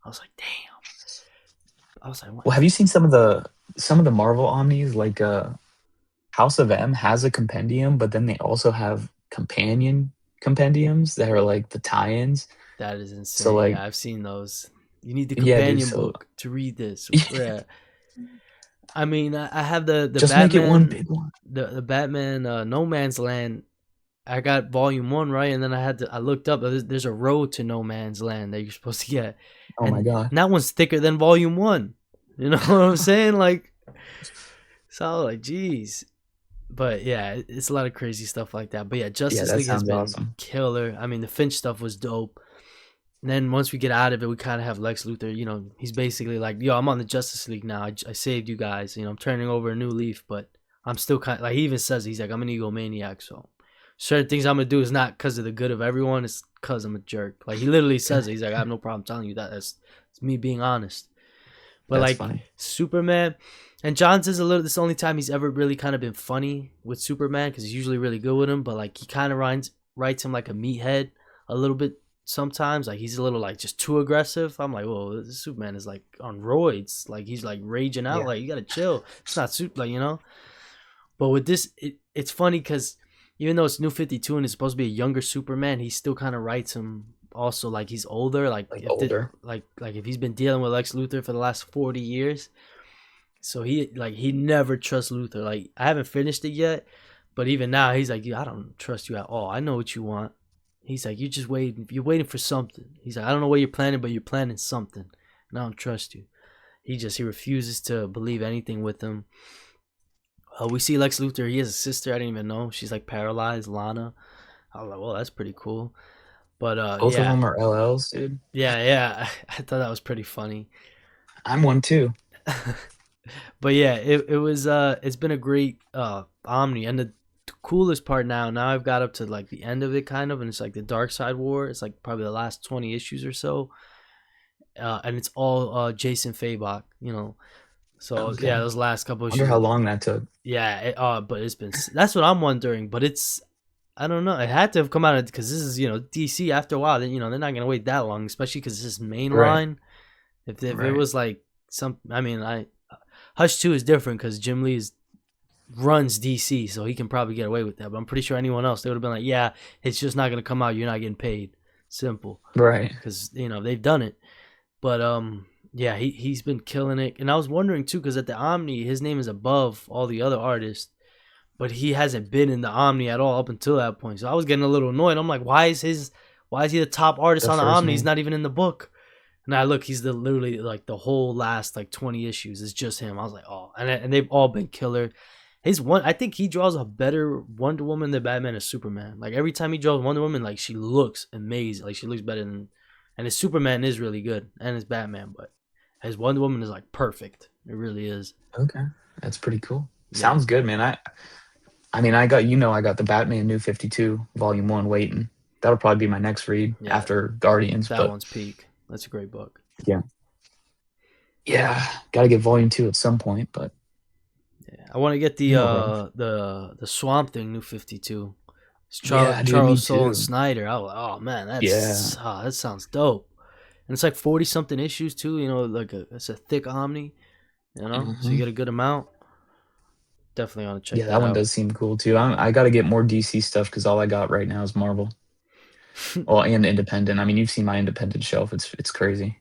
I was like, damn. I was like, what? Well, have you seen some of the Marvel omnis? Like House of M has a compendium, but then they also have companion compendiums that are like the tie-ins. That is So insane. like, Yeah, I've seen those. You need the yeah, dude. companion So book to read this. Yeah. I mean, I have the just make it one Batman, big one. the Batman No Man's Land. I got volume 1 right, and then I looked up. There's a road to No Man's Land that you're supposed to get, Oh my and god. that one's thicker than volume 1. You know what I'm saying? Like, so I was like, geez. But yeah, it's a lot of crazy stuff like that. But yeah, Yeah, Justice that League has sounds been awesome. killer. I mean, the Finch stuff was dope. And then once we get out of it, we kind of have Lex Luthor. He's basically like, "Yo, I'm on the Justice League now. I saved you guys. I'm turning over a new leaf, but I'm still kind of like." He even says he's like, "I'm an egomaniac, so certain things I'm gonna do is not because of the good of everyone. It's because I'm a jerk." Like he literally says it. He's like, "I have no problem telling you that. It's me being honest." But That's like funny. Superman, and Johns is a little. This is the only time he's ever really kind of been funny with Superman because he's usually really good with him. But like he kind of writes him like a meathead a little bit sometimes. Like he's a little like just too aggressive. I'm like, whoa, this Superman is like on roids. Like he's like raging out. Yeah. Like you gotta chill. It's not super. Like. But with this, it's funny because even though it's New 52 and it's supposed to be a younger Superman, he still kind of writes him also like he's older. Like Like if older. like if he's been dealing with Lex Luthor for the last 40 years, so he never trusts Luthor. Like I haven't finished it yet, but even now he's like, I don't trust you at all. I know what you want. He's like, you're waiting for something. He's like, I don't know what you're planning, but you're planning something, and I don't trust you. He refuses to believe anything with him. We see Lex Luthor. He has a sister. I didn't even know she's like paralyzed, Lana. I was like, well, that's pretty cool. But Both of them are LLs, dude. yeah. I thought that was pretty funny. I'm one too. But yeah, it's been a great Omni, and coolest part now I've got up to like the end of it kind of, and it's like the Dark Side War. It's like probably the last 20 issues or so, and it's all Jason Fabok, you know. So yeah, Okay. those last couple Wonder issues, how long that took. yeah. But it's been, that's what I'm wondering. But it's, I don't know. It had to have come out because this is, DC. After a while, then they're not gonna wait that long, especially because this is Right. mainline. If it Right. was like some, I mean, I Hush 2 is different because Jim Lee runs DC, so he can probably get away with that. But I'm pretty sure anyone else, they would have been like, yeah, it's just not gonna come out. You're not getting paid. Simple, Right. because they've done it. But yeah, he's been killing it. And I was wondering too, because at the Omni, his name is above all the other artists, but he hasn't been in the Omni at all up until that point. So I was getting a little annoyed. I'm like, why is he the top artist The on the first Omni? He's name. not even in the book. And I look, he's literally like the whole last like 20 issues is just him. I was like, oh, and they've all been killer. I think he draws a better Wonder Woman than Batman and Superman. Like every time he draws Wonder Woman, like she looks amazing. Like she looks better than, and his Superman is really good, and his Batman, but his Wonder Woman is like perfect. It really is. Okay. That's pretty cool. Yeah, Sounds good, man. I mean, I got the Batman New 52 Volume 1 waiting. That'll probably be my next read yeah, after Guardians, that but one's peak. That's a great book. yeah. Yeah, got to get Volume 2 at some point, but Yeah, I want to get no rush. the Swamp Thing New 52. It's Yeah, dude, me Charles Soule and too. Snyder. Like, oh man, Yeah. that sounds dope. And it's like 40 something issues too. Like it's a thick Omni. So you Mhm. get a good amount. Definitely want to check Yeah, that that one out. does seem cool too. I got to get more DC stuff because all I got right now is Marvel. Well, and independent. I mean, you've seen my independent shelf. It's crazy.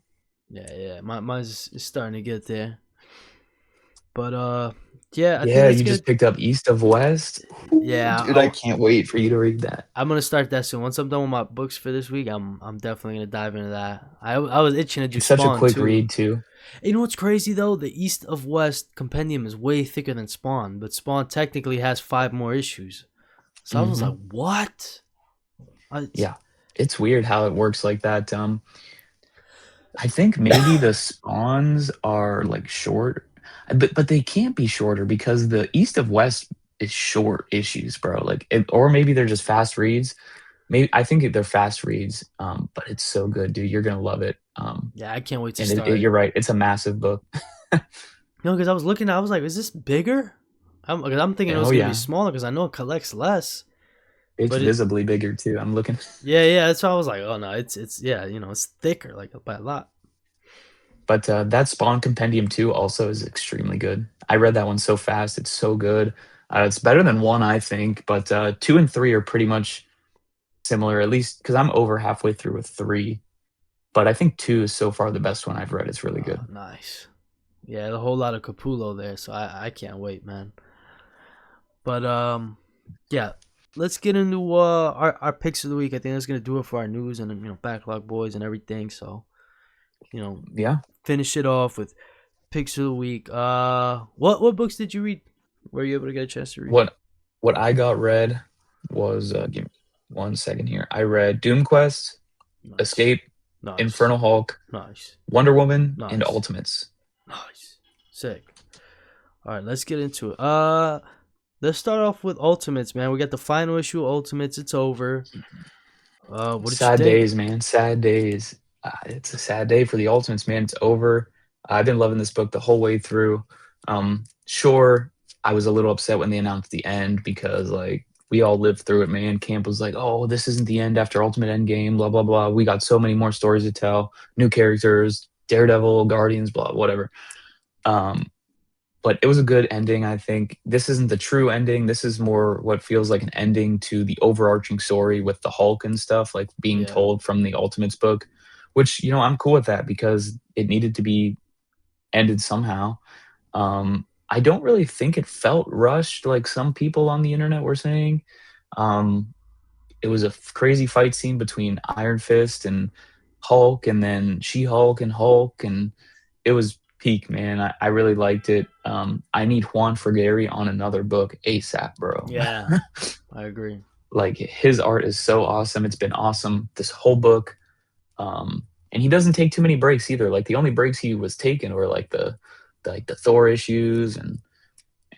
Yeah. Mine's is starting to get there. But yeah, I think Yeah, that's you gonna. just picked up East of West. Ooh, Yeah, dude, I can't wait for you to read that. I'm gonna start that soon. Once I'm done with my books for this week, I'm definitely gonna dive into that. I was itching to do It's such a Spawn quick too. read too. You know what's crazy though? The East of West compendium is way thicker than Spawn, but Spawn technically has 5 more issues. So I was like, Mhm. what? Yeah. It's weird how it works like that. I think maybe the spawns are like short, but they can't be shorter because the East of West is short issues, bro. Like, or maybe they're just fast reads. Maybe I think they're fast reads. But it's so good, dude. You're gonna love it. Yeah, I can't wait to And start it. you're right. It's a massive book. No, because I was looking, I was like, is this bigger? Because I'm thinking it was Oh gonna be yeah, smaller because I know it collects less. it's But it, visibly bigger too. I'm looking. yeah. That's why I was like, oh no, it's yeah, it's thicker like by a lot. But that Spawn Compendium 2 also is extremely good. I read that one so fast. It's so good. It's better than 1, I think, but 2 and 3 are pretty much similar, at least because I'm over halfway through with 3. But I think 2 is so far the best one I've read. It's really Oh, good. nice. Yeah, a whole lot of Capullo there, so I can't wait, man. But yeah, let's get into our picks of the week. I think that's gonna do it for our news and backlog boys and everything. So you know, Yeah. finish it off with picks of the week. What books did you read? Were you able to get a chance to read? What what I got read was give me 1 second here. I read Doom Quest, Nice, Escape, nice, Infernal Hulk, nice, Wonder Woman, and nice, Ultimates. nice. Sick. All right, let's get into it. Let's start off with Ultimates, man. We got the final issue of Ultimates. It's over. What did you Sad think? days, man. Sad days. It's a sad day for the Ultimates, man. It's over. I've been loving this book the whole way through. Sure, I was a little upset when they announced the end because, like, we all lived through it, man. Camp was like, "Oh, this isn't the end after Ultimate Endgame." Blah blah blah. We got so many more stories to tell, new characters, Daredevil, Guardians, blah whatever. Um, but it was a good ending. I think this isn't the true ending. This is more what feels like an ending to the overarching story with the Hulk and stuff, like being Yeah, told from the Ultimates book, which I'm cool with that because it needed to be ended somehow. I don't really think it felt rushed like some people on the internet were saying. Um, it was a crazy fight scene between Iron Fist and Hulk, and then She Hulk and Hulk, and it was peak, man. I really liked it. I need Juan Frigeri on another book ASAP, bro. yeah, I agree. Like his art is so awesome. It's been awesome this whole book. And he doesn't take too many breaks either. Like the only breaks he was taking were like the Thor issues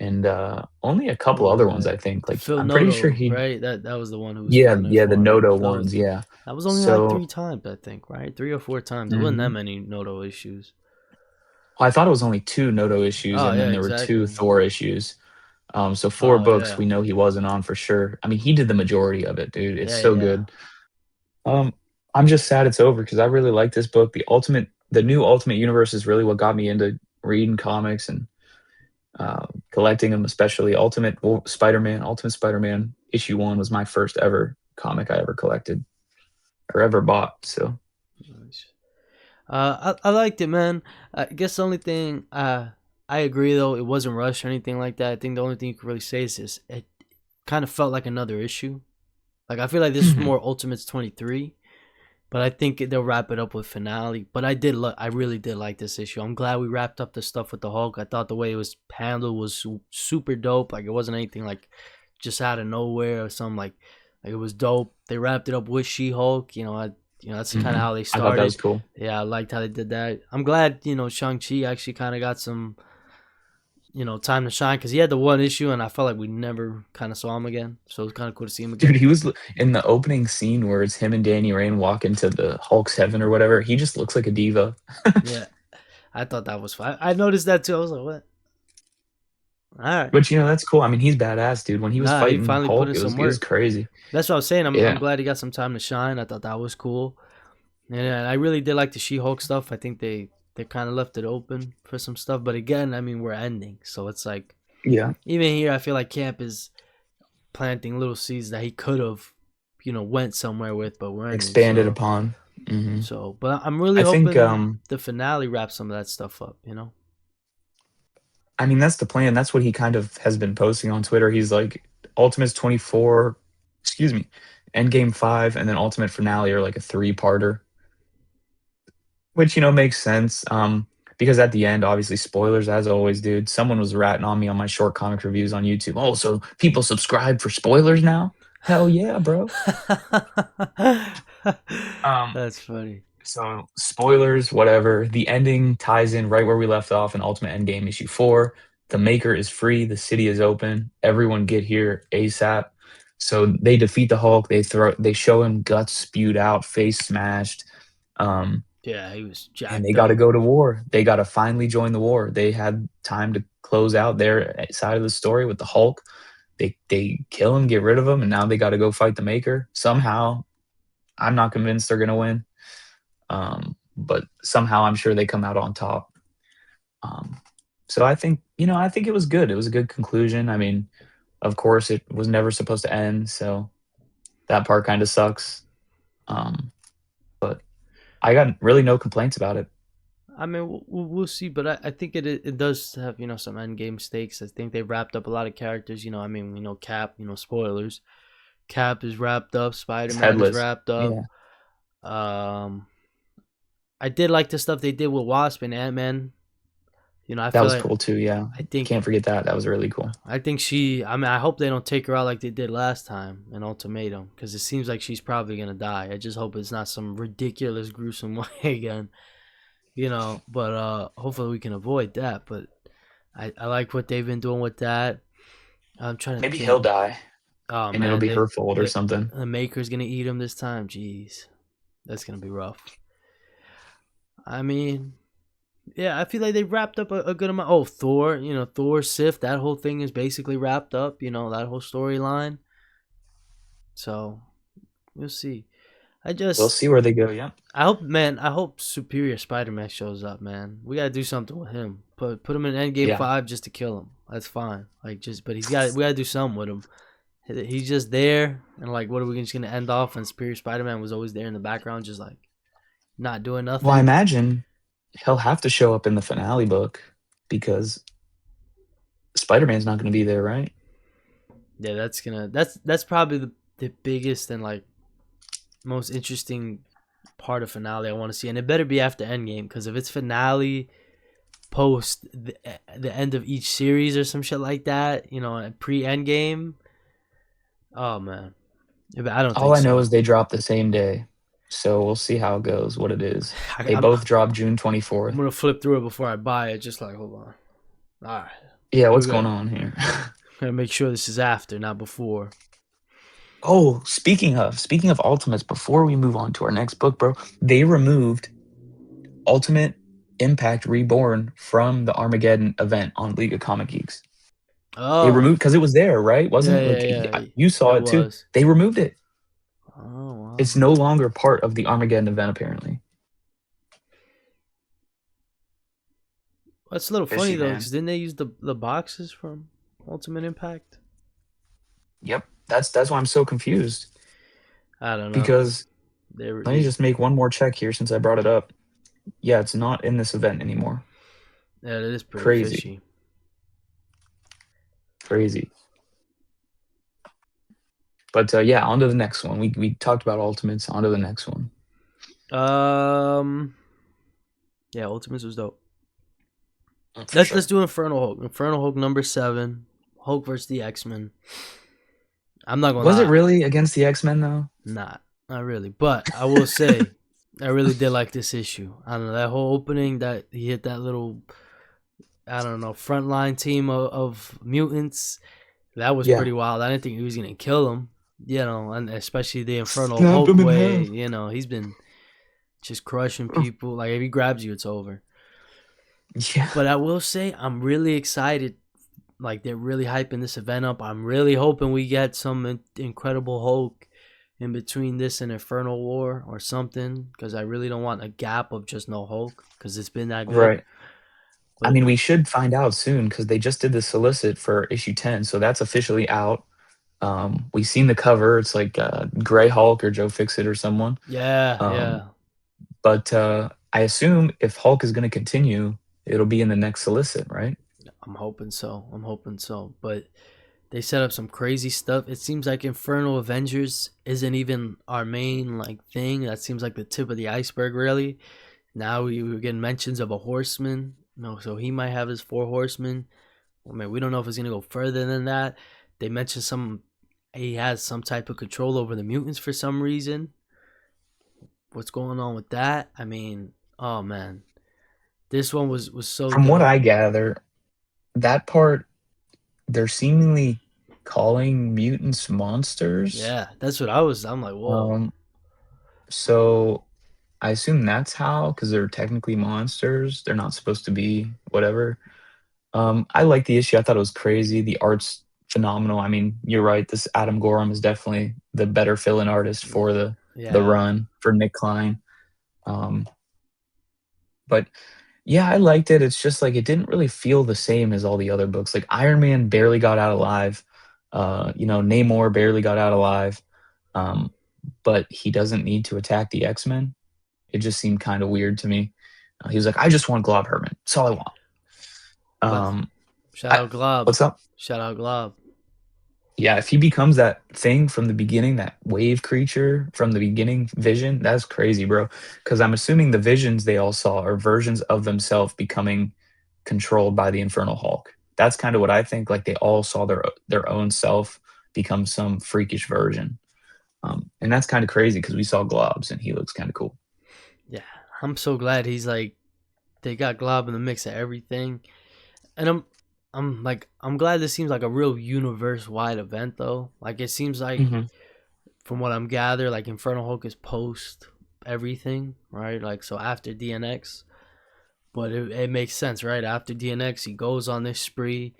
and only a couple What other was ones, that? I think. The Like Phil I'm pretty sure Noto, he, right? That was the one who was yeah, filling in yeah, the for him. Noto That was ones, yeah. that was only like So 3 times, I think, right? 3 or 4 times. It wasn't that mhm. many Noto issues. Well, I thought it was only 2 Noto issues, Oh and yeah, then there were 2 exactly. Thor issues. So 4 Oh books yeah, we know he wasn't on for sure. I mean, he did the majority of it, dude. It's yeah, so yeah. good. Um, I'm just sad it's over because I really like this book. The new Ultimate Universe is really what got me into reading comics and collecting them, especially Ultimate Spider-Man issue 1 was my first ever comic I ever collected or ever bought. So Nice. I liked it, man. I guess the only thing, I agree though, it wasn't rushed or anything like that. I think the only thing you could really say is this: it kind of felt like another issue. Like I feel like this was mhm. more Ultimates 23, but I think they'll wrap it up with finale. But I really did like this issue. I'm glad we wrapped up the stuff with the Hulk. I thought the way it was handled was super dope. Like it wasn't anything like just out of nowhere or something like it was dope. They wrapped it up with She Hulk. That's kind of how they I thought that was started. cool. Yeah, I liked how they did that. I'm glad Shang Chi actually kind of got some time to shine because he had the one issue and I felt like we never kind of saw him again. So it was kind of cool to see him Dude, again. he was in the opening scene where it's him and Danny Rand walk into the Hulk's heaven or whatever. He just looks like a diva. Yeah, I thought that was fun. I noticed that too. I was like, what? All right. But that's cool. I mean, he's badass, dude. When he was Nah, he fighting finally put Hulk, in it was some it was work. crazy. That's what I was saying. I'm Yeah. glad he got some time to shine. I thought that was cool. And I really did like the She-Hulk stuff. I think they kind of left it open for some stuff. But again, I mean, we're ending, so it's like Yeah. even here, I feel like Camp is planting little seeds that he could have, went somewhere with, but we're ending. Expanded So, upon. Hmm. but I'm really I think hoping the finale wraps some of that stuff up. I mean that's the plan. That's what he kind of has been posting on Twitter. He's like Ultimates 24, excuse me, Endgame 5 and then Ultimate Finale are like a three-parter, which makes sense. Because at the end, obviously spoilers as always, dude. Someone was ratting on me on my short comic reviews on YouTube. Oh, so people subscribe for spoilers now? Hell yeah, bro. Um That's funny. So spoilers, whatever. The ending ties in right where we left off in Ultimate Endgame issue 4. The Maker is free. The city is open. Everyone get here ASAP. So they defeat the Hulk. They show him guts spewed out, face smashed. Um, Yeah, he was and they jacked got to up. go to war. They got to finally join the war. They had time to close out their side of the story with the Hulk. They kill him, get rid of him, and now they got to go fight the Maker. Somehow, I'm not convinced they're gonna win. But somehow I'm sure they come out on top. Um, so I think it was good. It was a good conclusion. I mean, of course, it was never supposed to end, so that part kind of sucks. Um, but I got really no complaints about it. I mean, we'll see, but I think it does have some end game stakes. I think they wrapped up a lot of characters. I mean, we know Cap. Spoilers. Cap is wrapped up. Spider It's Man is headless. wrapped up. Yeah, Um, I did like the stuff they did with Wasp and Ant Man. I that feel was like cool too. Yeah, I think can't forget that. That was really cool. I think she. I mean, I hope they don't take her out like they did last time in Ultimatum, because it seems like she's probably gonna die. I just hope it's not some ridiculous, gruesome way again. But hopefully we can avoid that. But I like what they've been doing with that. I'm trying to Maybe he'll think. die, Oh and it'll man, be her fault or something. the Maker's gonna eat him this time. Jeez, that's gonna be rough. I mean, yeah, I feel like they wrapped up a good amount. Oh, Thor, Thor, Sif, that whole thing is basically wrapped up. That whole storyline. So we'll see. I We'll just, see where they go. Yeah. I hope, man. I hope Superior Spider-Man shows up, man. We gotta do something with him. Put him in Endgame Yeah. 5 just to kill him. That's fine. But we gotta do something with him. He's just there, and like, what are we just gonna end off? And Superior Spider-Man was always there in the background, just like not doing Well, I nothing. imagine he'll have to show up in the finale book because Spider-Man's not going to be there, right? Yeah, that's probably the biggest and like most interesting part of finale I want to see, and it better be after Endgame, because if it's finale post the end of each series or some shit like that, pre Endgame. Oh man, I don't All think I know so. is they drop the same day. So we'll see how it goes, what it is. I, They I'm both drop June I'm 24th. gonna flip through it before I buy it. Just like hold on. All right. Yeah, We're what's going gonna, on here? gonna make sure this is after, not before. Oh, speaking of Ultimates, before we move on to our next book, bro, they removed Ultimate Impact Reborn from the Armageddon event on League of Comic Geeks. They Oh, removed because it was there, right? Wasn't yeah, it? yeah, Like yeah. you saw It it too. was. They removed it. Oh wow. It's no longer part of the Armageddon event, apparently. That's a little funny Fishy, though, man. because didn't they use the boxes from Ultimate Impact? Yep. That's why I'm so confused. I don't know. Because let me They just make one more check here since I brought it up. Yeah, it's not in this event anymore. yeah, that is pretty Crazy. fishy. Crazy. But yeah, on to the next one. We talked about Ultimates. On to the next one. Um, yeah, Ultimates was dope. For Let's sure. do Infernal Hulk. Infernal Hulk number 7. Hulk versus the X-Men. I'm not gonna Was it lie, really against the X-Men though? not really. But I will say, I really did like this issue. I don't know that whole opening that he hit that little, I don't know, frontline team of mutants. That was Yeah. pretty wild. I didn't think he was gonna kill him. You know, and especially the Infernal Snapped Hulk him in way. half. You know, he's been just crushing people. Like if he grabs you, it's over. Yeah. But I will say, I'm really excited. Like they're really hyping this event up. I'm really hoping we get some Incredible Hulk in between this and Infernal War or something, because I really don't want a gap of just no Hulk because it's been that good. Right. I But mean, we should find out soon because they just did the solicit for issue 10, so that's officially out. We've seen the cover. It's like Gray Hulk or Joe Fixit or someone. yeah, Um, yeah, but I assume if Hulk is going to continue, it'll be in the next solicit, right? I'm hoping so. I'm hoping so. But they set up some crazy stuff. It seems like Infernal Avengers isn't even our main like thing. That seems like the tip of the iceberg, really. Now we were getting mentions of a horseman. No, so he might have his 4 horsemen. I mean, we don't know if it's gonna go further than that. They mentioned he has some type of control over the mutants for some reason. What's going on with that? I mean, oh man, this one was so From what dope. I gather, that part they're seemingly calling mutants monsters. Yeah, that's what I'm like, whoa. Um, so I assume that's how, because they're technically monsters. They're not supposed to be whatever. I like the issue. I thought it was crazy. The art's phenomenal. I mean, you're right. This Adam Gorham is definitely the better fill-in artist for the Yeah, run for Nick Klein. Um, but yeah, I liked it. It's just like it didn't really feel the same as all the other books. Like Iron Man barely got out alive. Namor barely got out alive. Um, but he doesn't need to attack the X-Men. It just seemed kind of weird to me. He was like, "I just want Glob Herman. That's all I want." but Um, shout I, out Glob. what's up? Shout out Glob. Yeah, if he becomes that thing from the beginning, that wave creature from the beginning, Vision, that's crazy, bro. Because I'm assuming the visions they all saw are versions of themselves becoming controlled by the Infernal Hulk. That's kind of what I think. Like they all saw their own self become some freakish version, and that's kind of crazy because we saw Globs and he looks kind of cool. Yeah, I'm so glad he's like they got Glob in the mix of everything, and I'm glad this seems like a real universe wide event though. Like it seems like Hmm. from what I'm gathered, like Infernal Hulk is post everything, right? Like so after DNX, but it makes sense, right? After DNX, he goes on this spree,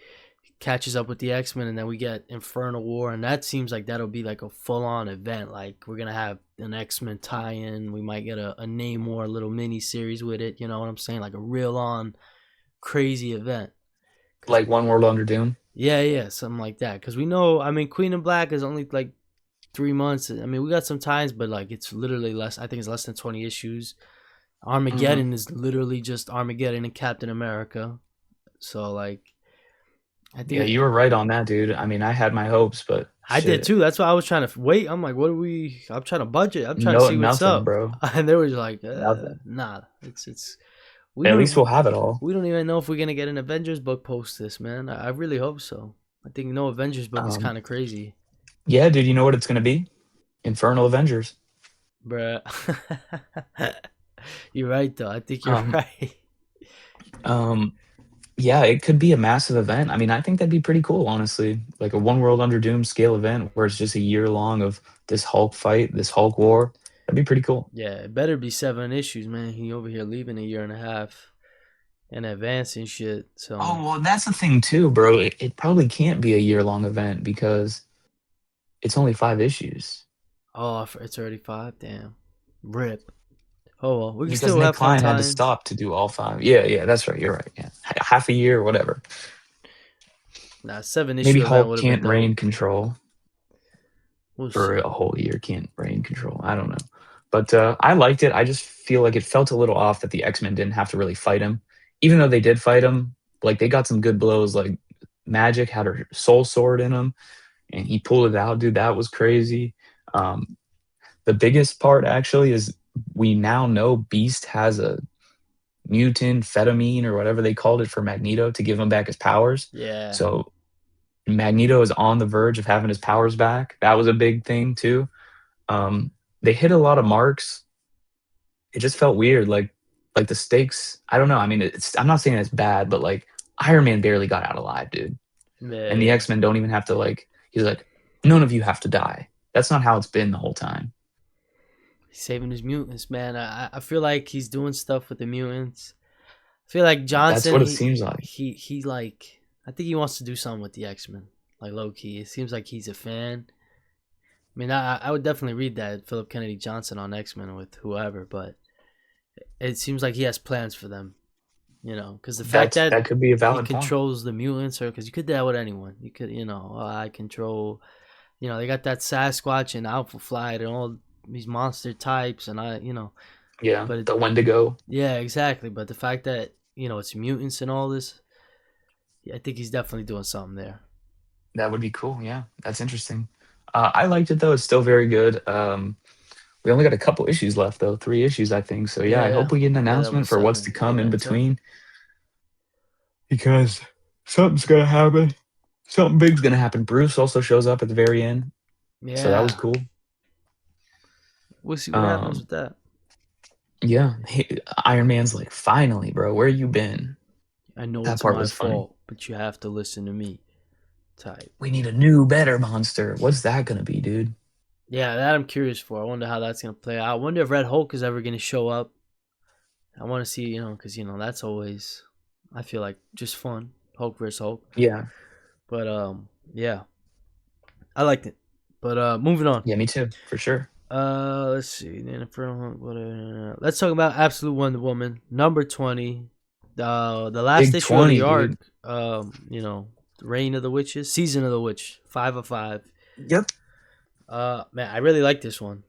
catches up with the X-Men, and then we get Infernal War, and that seems like that'll be like a full-on event. Like we're gonna have an X-Men tie-in. We might get a Namor little mini series with it. You know what I'm saying? Like a real on crazy event. Cause Like One World Under Doom. yeah, yeah, something like that. Cause we know, I mean, Queen and Black is only like 3 months. I mean, we got some times, but like it's literally less. I think it's less than 20 issues. Hmm. Armageddon is literally just Armageddon and Captain America. So like, I Yeah, think you were right on that, dude. I mean, I had my hopes, but I did shit, too. That's why I was trying to wait. I'm like, what are we? I'm trying to budget. I'm trying to no, see what's nothing, up. bro, And they were just like, nothing. nah. It's we At don't least we'll have it all. we don't even know if we're gonna get an Avengers book post this, man. I really hope so. I think no Avengers book is Um, kind of crazy, yeah, dude, you know what it's gonna be? Infernal Avengers. bruh. You're right though. I think you're Um, right. um, Yeah, it could be a massive event. I mean, I think that'd be pretty cool, honestly. Like a One World Under Doom scale event where it's just a year long of this Hulk fight, this Hulk war. That'd be pretty cool. Yeah, it better be 7 issues, man. He over here leaving a year and a half and advancing shit. So, Oh, well, that's the thing too, bro. It probably can't be a year-long event because it's only 5 issues. oh, it's already 5. Damn, rip. Oh well, we can Because still Nick have fun Klein had to times. stop to do all 5. Yeah, yeah, that's right. You're right. Yeah, half a year, whatever. Nah, 7 issue Maybe event Hulk would have been can't dope. reign control We'll for see. a whole year. Can't reign control. I don't know, but I liked it. I just feel like it felt a little off that the X Men didn't have to really fight him, even though they did fight him. Like they got some good blows. Like Magic had her soul sword in him, and he pulled it out, dude. That was crazy. Um, the biggest part actually is we now know Beast has a mutant fetamine or whatever they called it for Magneto to give him back his powers. Yeah, So Magneto is on the verge of having his powers back. That was a big thing too. They hit a lot of marks. It just felt weird, like the stakes. I don't know. I mean, I'm not saying it's bad, but like Iron Man barely got out alive, dude. yeah, And the yeah. X Men don't even have to like. He's like, none of you have to die. That's not how it's been the whole time. He's saving his mutants, man. I feel like he's doing stuff with the mutants. I feel like That's Johnson. what it seems like. He like. I think he wants to do something with the X Men. Like low key, it seems like he's a fan. I mean, I would definitely read that Philip Kennedy Johnson on X Men with whoever, but it seems like he has plans for them. Because the fact that That could be a he valid point. controls the mutants, or because you could do that with anyone. You could, I control. They got that Sasquatch and Alpha Flight and all these monster types, and Yeah, but the Wendigo. yeah, exactly. But the fact that it's mutants and all this, yeah, I think he's definitely doing something there. That would be cool. Yeah, that's interesting. I liked it though. It's still very good. We only got a couple issues left though, 3 issues I think. So yeah, Yeah, I yeah, hope we get an yeah. That announcement was for what's to 7. come in 8, 9, 10. between because something's gonna happen. Something big's gonna happen. Bruce also shows up at the very end, so that was Yeah, cool. we'll see what happens Um, with that. yeah, Iron Man's like, finally, bro, where you been? I know That it's part my was funny. fault, but you have to listen to me. Type. We need a new, better monster. What's that gonna be, dude? Yeah, that I'm curious for. I wonder how that's gonna play out. I wonder if Red Hulk is ever gonna show up. I want to see, because that's always, I feel like just fun. Hulk versus Hulk. Yeah, But yeah, I liked it. But moving on. yeah, me too, for sure. Let's see. Let's talk about Absolute Wonder Woman number 20. The last Big issue of the 20, arc. dude. Reign of the Witches, Season of the Witch, 5 of 5. Yep. Man, I really like this one.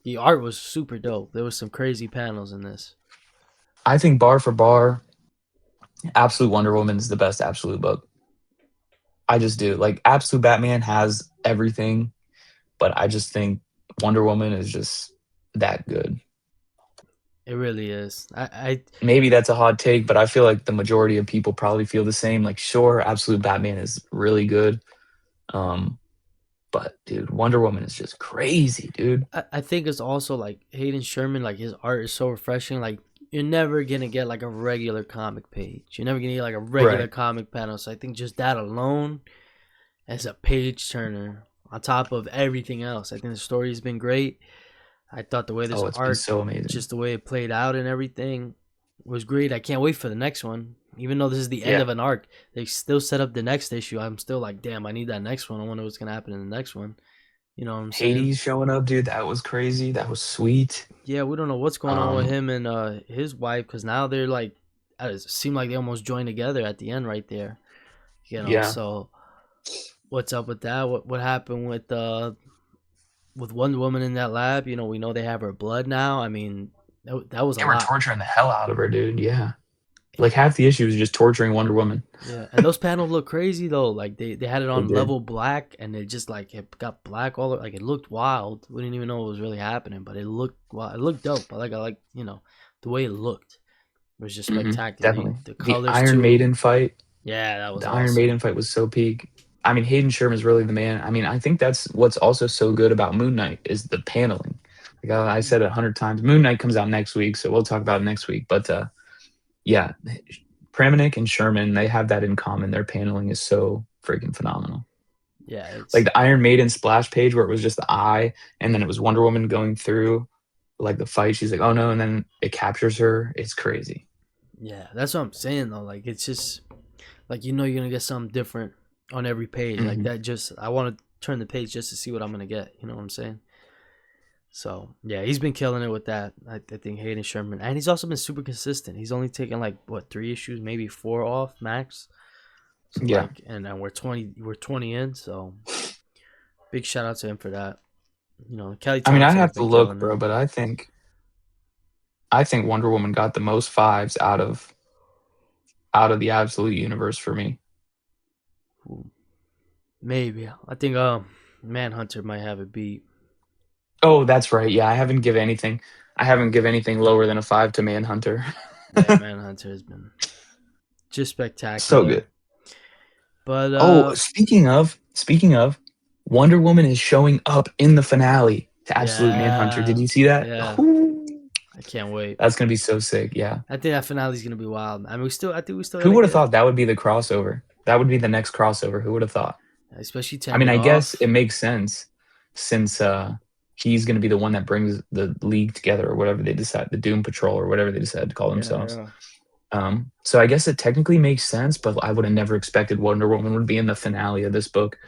The art was super dope. There was some crazy panels in this. I think bar for bar, Absolute Wonder Woman is the best Absolute book. I just do. Like Absolute Batman has everything, but I just think Wonder Woman is just that good. It really is. I Maybe that's a hot take, but I feel like the majority of people probably feel the same. Like, sure, Absolute Batman is really good. Um, but dude, Wonder Woman is just crazy, dude. I think it's also like Hayden Sherman. Like his art is so refreshing. Like you're never gonna get like a regular comic page. You're never gonna get like a regular Right. comic panel. So I think just that alone as a page turner on top of everything else. I think the story's been great. I thought the way this Oh, it's been arc, so amazing. just the way it played out and everything, was great. I can't wait for the next one. Even though this is the end Yeah. of an arc, they still set up the next issue. I'm still like, damn, I need that next one. I wonder what's gonna happen in the next one. You know what I'm saying? Hades showing up, dude. That was crazy. That was sweet. Yeah, we don't know what's going on with Um, him and his wife because now they're like, it seemed like they almost joined together at the end right there. yeah. So what's up with that? What happened with Wonder Woman in that lab? We know they have her blood now. I mean, that was a They were lot. torturing the hell out of her, dude. Yeah. Like half the issue was just torturing Wonder Woman. Yeah, and those panels look crazy though. Like they had it They on did. level black, and it just like it got black all like it looked wild. We didn't even know what was really happening, but it looked wild. It looked dope. I like the way it looked. It was just spectacular. Definitely. The The colors Iron too. Maiden fight. Yeah, that was The Iron awesome. Maiden fight was so peak. I mean, Hayden Sherman's really the man. I mean, I think that's what's also so good about Moon Knight is the paneling. Like I said 100 times, Moon Knight comes out next week, so we'll talk about it next week. But yeah, Kramnik and Sherman, they have that in common. Their paneling is so freaking phenomenal. Yeah, Like it's the Iron Maiden splash page where it was just the eye and then it was Wonder Woman going through like the fight. She's like, oh no, and then it captures her. It's crazy. yeah, that's what I'm saying though. Like it's just like you're gonna get something different on every page. Like Hmm. that just I want to turn the page just to see what I'm gonna get. You know what I'm saying? So yeah, he's been killing it with that. I think Hayden Sherman, and he's also been super consistent. He's only taken like what 3 issues, maybe 4 off max. So Yeah. like, and then we're 20 in. So big shout out to him for that. Kelly I mean, I Thompson has have to been look, killing it. bro, but I think Wonder Woman got the most fives out of the absolute universe for me. Ooh, maybe I think Manhunter might have it beat. Oh, that's right. Yeah, I haven't given anything lower than a 5 to Manhunter. Yeah, Manhunter has been just So spectacular. good. But Oh, speaking of, Wonder Woman is showing up in the finale to Absolute Manhunter. Did yeah, you see that? yeah, Ooh, I can't wait. that's gonna be so sick. Yeah. I think that finale is gonna be wild. I mean, I think we still Who gotta would have get, thought that would be the crossover? That would be the next crossover. Who would have thought? especially to I end mean, it I guess it off. makes sense since he's gonna be the one that brings the league together or whatever they decide, the Doom Patrol or whatever they decide to call Yeah, themselves. yeah. So I guess it technically makes sense, but I would have never expected Wonder Woman would be in the finale of this book.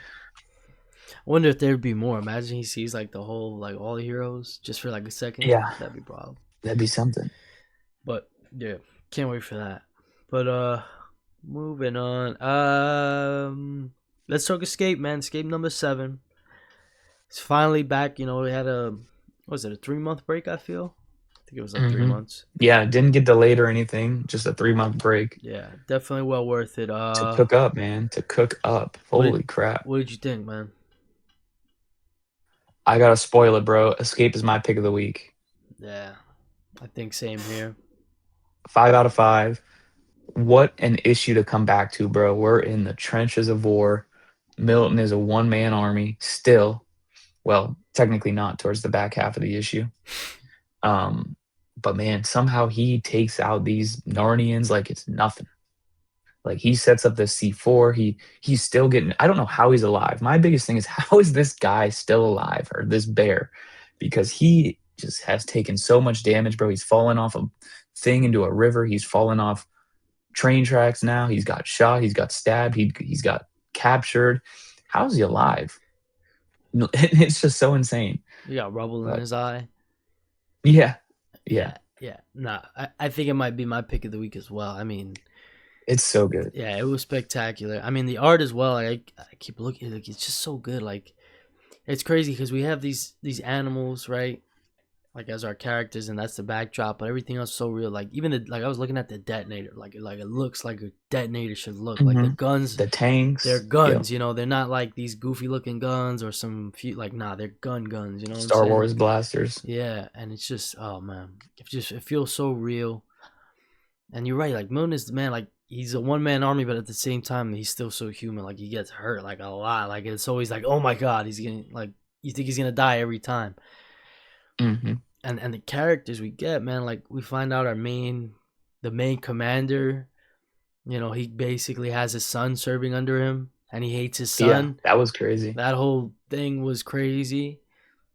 I wonder if there'd be more. Imagine he sees like the whole like all the heroes just for like a second. Yeah, That'd be wild. that'd be something. But yeah, can't wait for that. But moving on. Let's talk Escape, man. Escape number 7. It's finally back. We had what was it, a 3 month break? I feel. I think it was like three Hmm. months. Yeah, didn't get delayed or anything. Just a 3 month break Yeah, definitely well worth it. to cook up, man. To cook up. What did Holy crap! what did you think, man? I gotta spoil it, bro. Escape is my pick of the week. Yeah, I think same here. 5 out of 5. What an issue to come back to, bro. We're in the trenches of war. Milton is a one-man army still. Well, technically not towards the back half of the issue. Um, but man, somehow he takes out these Narnians like it's nothing. Like he sets up the C4. He's still getting. I don't know how he's alive. My biggest thing is how is this guy still alive or this bear? Because he just has taken so much damage, bro. He's fallen off a thing into a river. He's fallen off train tracks now. He's got shot. He's got stabbed. He's got captured. How is he alive? It's just so insane. He got rubble in But his eye. yeah, yeah, Yeah, yeah. Nah, I think it might be my pick of the week as well. I mean, it's so good. yeah, it was spectacular. I mean, the art as well. Like, I keep looking. Like, it's just so good. Like, it's crazy because we have these animals, right? Like as our characters, and that's the backdrop. But everything else is so real. Like even like I was looking at the detonator. Like it looks like a detonator should look. Like the Hmm. guns, The they're tanks, yo, guns. They're not like these goofy looking guns or some few. Like nah, they're guns. You know what I'm Star saying? Wars blasters. Yeah, and it's just oh man, it feels so real. And you're right, like Moon is the man. Like he's a one man army, but at the same time, he's still so human. Like he gets hurt like a lot. Like it's always like, oh my god, he's gonna like you think he's gonna die every time. Hmm. And the characters we get, man, like we find out the main commander. He basically has his son serving under him, and he hates his Yeah, son. that was crazy. That whole thing was crazy.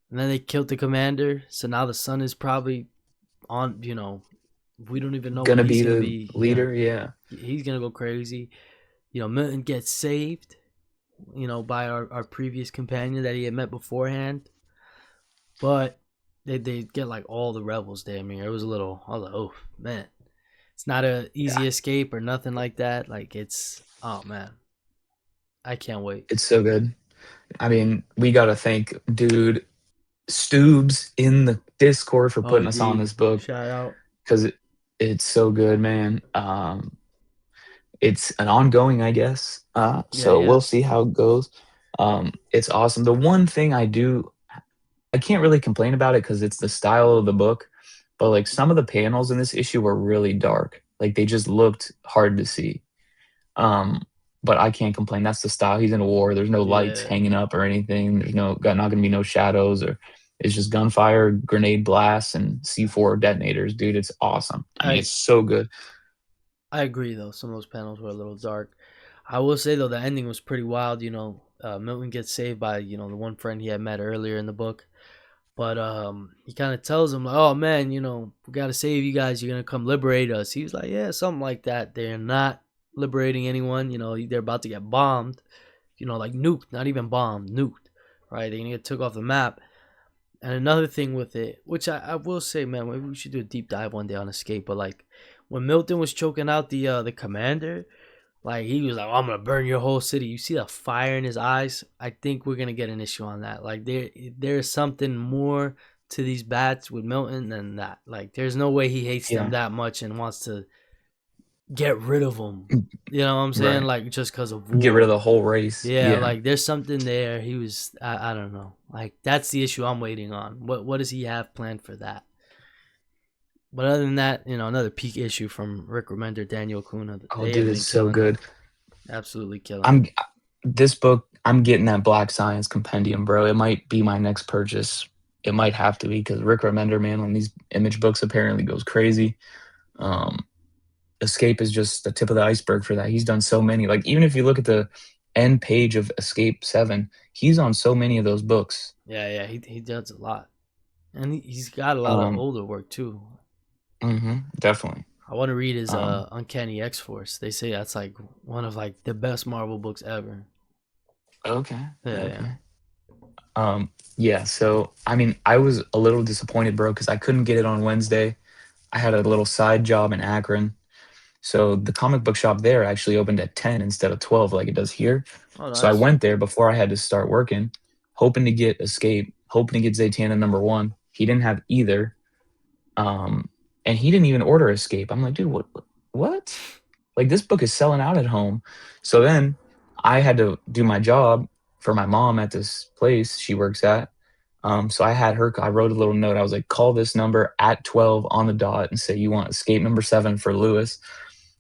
And then they killed the commander, so now the son is probably on. We don't even know what Gonna he's be gonna the be. Yeah, leader. Yeah. he's gonna go crazy. Milton gets saved. By our previous companion that he had met beforehand, but they get like all the rebels there. I mean, it was a little. I was like, oh man, it's not a Yeah, easy escape or nothing like that. Like it's oh man, I can't wait. it's so good. I mean, we gotta thank dude Stoobs in the Discord for Oh, putting us on D, this book shout out. because it's so good, man. It's an ongoing, I guess. Yeah, So yeah. we'll see how it goes. It's awesome. The one thing I can't really complain about it because it's the style of the book, but like some of the panels in this issue were really dark. Like they just looked hard to see. Um, but I can't complain. That's the style. He's in a war. There's no lights Yeah, hanging up or anything. There's not gonna be no shadows or it's just gunfire, grenade blasts, and C4 detonators, dude. It's awesome. I mean, I it's so good. I agree though. Some of those panels were a little dark. I will say though, the ending was pretty wild. Milton gets saved by the one friend he had met earlier in the book. But he kind of tells him like, "Oh man, we gotta save you guys. You're gonna come liberate us." He was like, "Yeah, something like that." They're not liberating anyone. They're about to get bombed. Like nuked, not even bombed, nuked. Right? They're gonna get took off the map. And another thing with it, which I will say, man, maybe we should do a deep dive one day on Escape. But like when Milton was choking out the commander, like he was like, oh, "I'm gonna burn your whole city." You see the fire in his eyes. I think we're gonna get an issue on that. Like there's something more to these bats with Milton than that. Like there's no way he hates them Yeah. that much and wants to get rid of them. Mm, You know what I'm saying? right. Like just because of Get rid of war. the whole race. Yeah, Yeah. like there's something there. He was I don't know. Like that's the issue I'm waiting on. What does he have planned for that? But other than that, another peak issue from Rick Remender, Daniel Kuna. Oh, They dude, have it's been so killing it. good. Absolutely killing it. I'm this book. I'm getting that Black Science Compendium, bro. It might be my next purchase. It might have to be because Rick Remender, man, on these image books apparently goes crazy. Um, Escape is just the tip of the iceberg for that. He's done so many. Like even if you look at the end page of Escape 7, he's on so many of those books. Yeah, yeah, he does a lot, and he's got a lot of Um, older work too. definitely. I want to read his Um, Uncanny X Force. They say that's like one of like the best Marvel books ever. okay, Yeah, yeah. okay. Um, yeah. So I mean, I was a little disappointed, bro, because I couldn't get it on Wednesday. I had a little side job in Akron, so the comic book shop there actually opened at 10 instead of 12, like it does here. Oh, So I nice. went there before I had to start working, hoping to get Escape, hoping to get Zatanna #1. He didn't have either. Um, and he didn't even order Escape. I'm like, dude, what? Like this book is selling out at home. So then I had to do my job for my mom at this place she works at. So I had her. I wrote a little note. I was like, call this number at 12 on the dot and say you want Escape #7 for Lewis.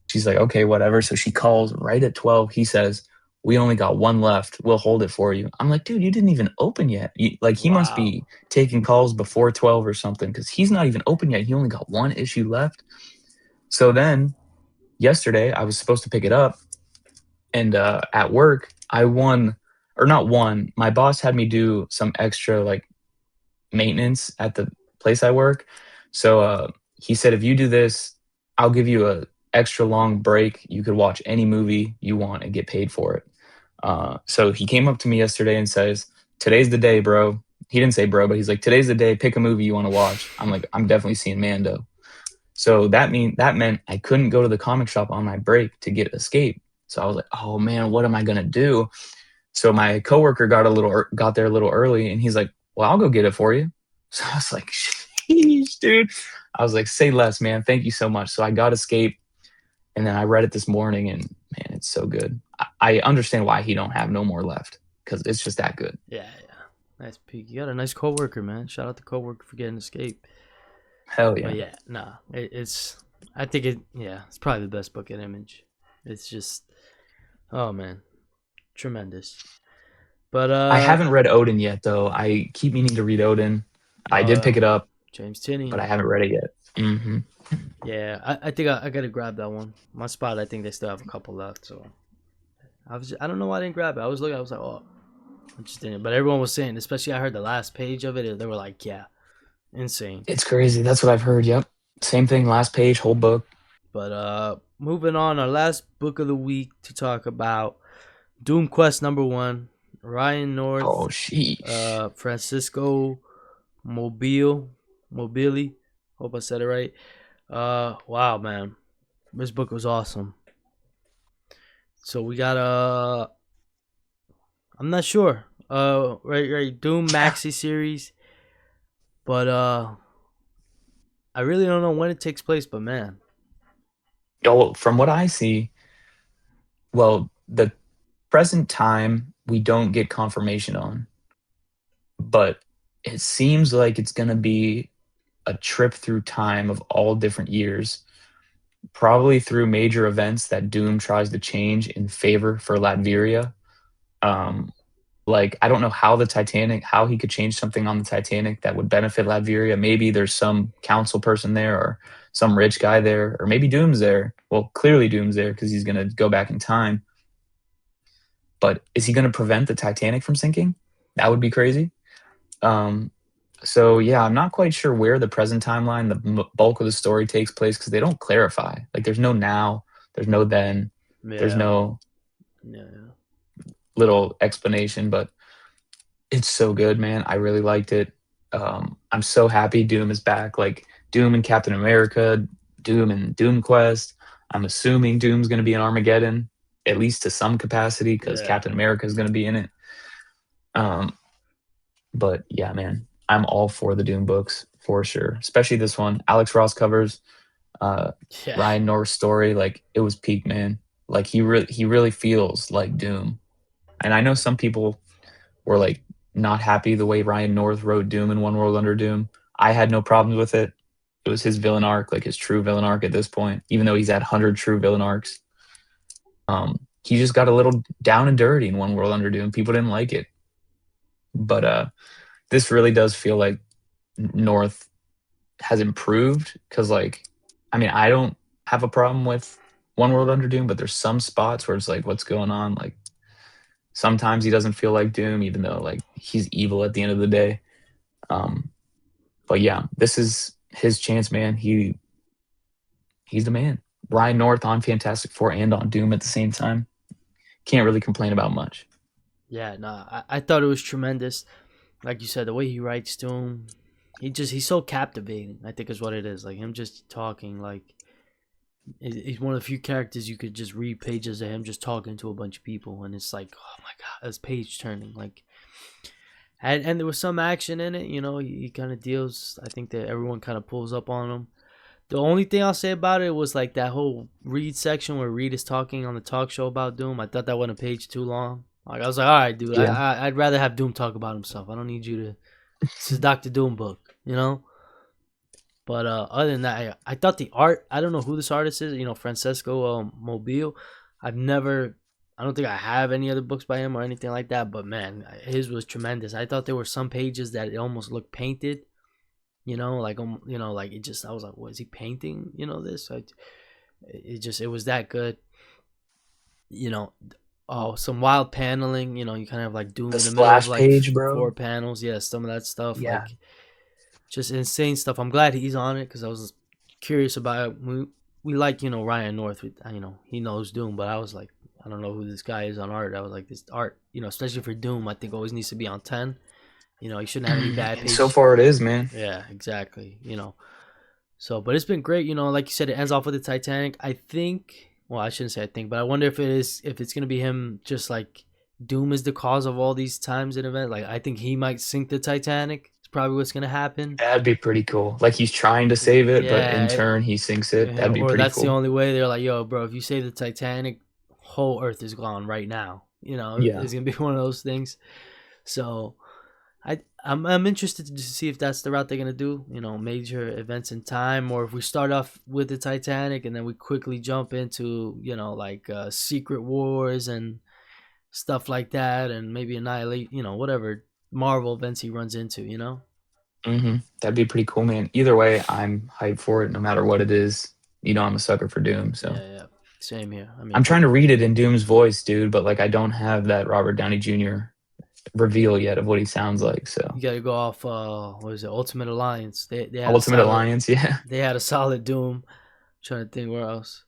She's like, okay, whatever. So she calls right at 12. He says, we only got one left. We'll hold it for you. I'm like, dude, you didn't even open yet. Like, he must be Wow. taking calls before 12 or something because he's not even open yet. He only got one issue left. So then yesterday, I was supposed to pick it up. And at work, I won, or not won, my boss had me do some extra, like, maintenance at the place I work. So he said, if you do this, I'll give you a extra long break. You could watch any movie you want and get paid for it. So he came up to me yesterday and says, "Today's the day, bro." He didn't say bro, but he's like, "Today's the day. Pick a movie you want to watch." I'm like, "I'm definitely seeing Mando." So that meant I couldn't go to the comic shop on my break to get Escape. So I was like, "Oh man, what am I gonna do?" So my coworker got there a little early, and he's like, "Well, I'll go get it for you." So I was like, "Sheesh, dude." I was like, "Say less, man. Thank you so much." So I got Escape, and then I read it this morning, and man, it's so good. I understand why he don't have no more left because it's just that good. Yeah, yeah. Nice peak. You got a nice coworker, man. Shout out to coworker for getting Escape. Hell But yeah. yeah, nah, it's. I think it. Yeah, it's probably the best book in Image. It's just. Oh man, tremendous. But I haven't read Odin yet, though. I keep meaning to read Odin. I did pick uh, it up, James but Tinney. I haven't read it yet. Yeah, I think I gotta grab that one. My spot, I think they still have a couple left. So I don't know why I didn't grab it. I was looking, I was like, oh, I just didn't. But everyone was saying, especially I heard the last page of it. They were like, yeah, insane. It's crazy. That's what I've heard. Yep. Same thing. Last page, whole book. But moving on, our last book of the week to talk about Doom Quest #1. Ryan Oh, North, sheesh. Francisco Mobili. Hope I said it right. Wow, man, this book was awesome. So we got I'm not sure. Right, Doom Yeah. Maxi series, but I really don't know when it takes place. But man, Oh, from what I see, well, the present time we don't get confirmation on, but it seems like it's going to be a trip through time of all different years, probably through major events that Doom tries to change in favor for Latveria. Um, Like, I don't know how he could change something on the Titanic that would benefit Latveria. Maybe there's some council person there or some rich guy there, or maybe Doom's there. Well, clearly Doom's there because he's going to go back in time. But is he going to prevent the Titanic from sinking? That would be crazy. Um, so yeah, I'm not quite sure where the present timeline, the bulk of the story takes place because they don't clarify. Like, there's no now, there's no then, there's Yeah, no yeah, yeah. little explanation. But it's so good, man. I really liked it. I'm so happy Doom is back. Like Doom and Captain America, Doom and Doom Quest. I'm assuming Doom's going to be in Armageddon, at least to some capacity, because Yeah. Captain America is going to be in it. Um, but yeah, man, I'm all for the Doom books for sure, especially this one. Alex Ross covers, uh, Yeah. Ryan North's story. Like it was peak, man. Like he really feels like Doom. And I know some people were like not happy the way Ryan North wrote Doom in One World Under Doom. I had no problems with it. It was his villain arc, like his true villain arc at this point, even though he's had 100 true villain arcs. He just got a little down and dirty in One World Under Doom. People didn't like it. But this really does feel like North has improved because, like, I mean, I don't have a problem with One World Under Doom, but there's some spots where it's like, what's going on? Like, sometimes he doesn't feel like Doom, even though, like, he's evil at the end of the day. Um, but yeah, this is his chance, man. He's the man. Ryan North on Fantastic Four and on Doom at the same time. Can't really complain about much. Yeah, nah, I thought it was tremendous. Like you said, the way he writes to him, he's so captivating. I think is what it is. Like him just talking, like he's one of the few characters you could just read pages of him just talking to a bunch of people, and it's like, oh my god, it's page turning. Like, and there was some action in it. You know, he kind of deals. I think that everyone kind of pulls up on him. The only thing I'll say about it was like that whole Reed section where Reed is talking on the talk show about Doom. I thought that went a page too long. Like I was like, all right, dude, Yeah, I'd rather have Doom talk about himself. I don't need you to. This is Doctor Doom book, you know. But other than that, I thought the art. I don't know who this artist is. You know, Francesco Mobile. I've never. I don't think I have any other books by him or anything like that. But man, his was tremendous. I thought there were some pages that it almost looked painted. Like it just. I was like, what is he painting? You know this. It was that good. You know, oh, some wild paneling. You know, you kind of have like Doom the in the middle of splash like page, four bro. panels. Yeah, some of that stuff. Yeah. Like just insane stuff. I'm glad he's on it because I was curious about it. We like Ryan North. He knows Doom, but I was like, I don't know who this guy is on art. I was like, this art, especially for Doom, I think always needs to be on 10. He shouldn't have any bad And so page. far it is, man. Yeah, exactly. So, but it's been great. Like you said, it ends off with the Titanic. I think. Well, I shouldn't say I think, but I wonder if it's gonna be him just like Doom is the cause of all these times and events. Like I think he might sink the Titanic. It's probably what's gonna happen. That'd be pretty cool. Like he's trying to save it, but in Yeah, turn he sinks it. That'd be or pretty that's the cool. only way. They're like, yo, bro, if you save the Titanic, whole Earth is gone right now. Yeah. It's gonna be one of those things. So I'm interested to see if that's the route they're gonna do. Major events in time, or if we start off with the Titanic and then we quickly jump into like Secret Wars and stuff like that, and maybe annihilate whatever Marvel events he runs into. That'd be pretty cool, man. Either way, I'm hyped for it, no matter what it is. I'm a sucker for Doom, so Yeah, yeah. Same here. I I'm mean, trying to read it in Doom's voice, dude. But like, I don't have that Robert Downey Jr. reveal yet of what he sounds like. So you got to go off. What is it? Ultimate Alliance. They had a Ultimate solid. Alliance, yeah. They had a solid Doom. Trying to think where else.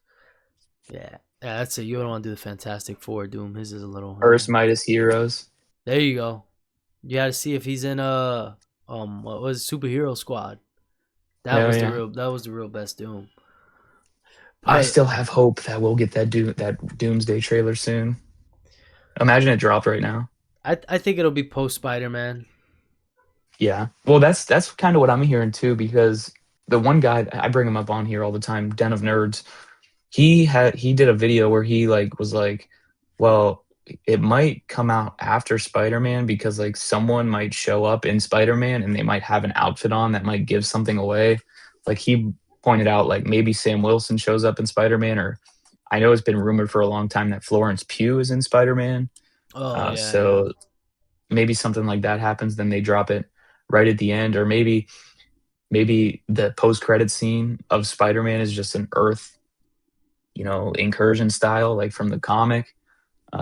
Yeah, yeah. That's it. You don't want to do the Fantastic Four Doom. His is a little. Earth's Mightiest Heroes. There you go. You got to see if he's in what was it, Superhero Squad. That Hell was the yeah. real. That was the real best Doom. I But still have hope that we'll get that Doomsday trailer soon. Imagine it dropped right now. I think it'll be post Spider Man. Yeah. Well, that's kind of what I'm hearing too, because the one guy I bring him up on here all the time, Den of Nerds, he did a video where he like was like, well, it might come out after Spider-Man because like someone might show up in Spider-Man and they might have an outfit on that might give something away. Like he pointed out like maybe Sam Wilson shows up in Spider-Man, or I know it's been rumored for a long time that Florence Pugh is in Spider-Man. Oh yeah, yeah. So maybe something like that happens, then they drop it right at the end, or maybe the post credit scene of Spider-Man is just an Earth, incursion style, like from the comic,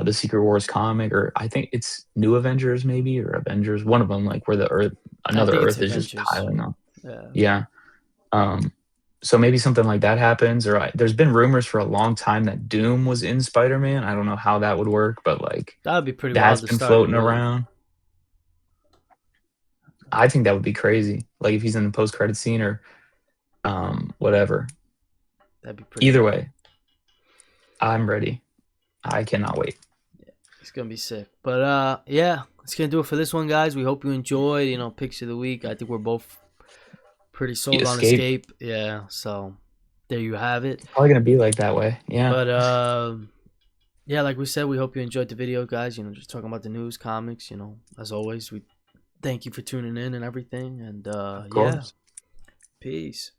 the Secret Wars comic, or I think it's New Avengers maybe, or Avengers, one of them, like where the Earth, I another think it's Earth is just Avengers. piling up. Yeah, Yeah. Um, so maybe something like that happens, or there's been rumors for a long time that Doom was in Spider-Man. I don't know how that would work, but like that would be pretty that's wild to been start a floating villain. around. I think that would be crazy. Like if he's in the post credit scene or whatever. That'd be pretty Either wild. way, I'm ready. I cannot wait. It's gonna be sick. But yeah, that's gonna do it for this one, guys. We hope you enjoyed. Picks of the week. I think we're both pretty sold on Escape. Escape. Yeah, so there you have it. It's probably gonna be like that way. Yeah. But yeah, like we said, we hope you enjoyed the video, guys. Just talking about the news, comics. As always, we thank you for tuning in and everything. And Of yeah, course. peace.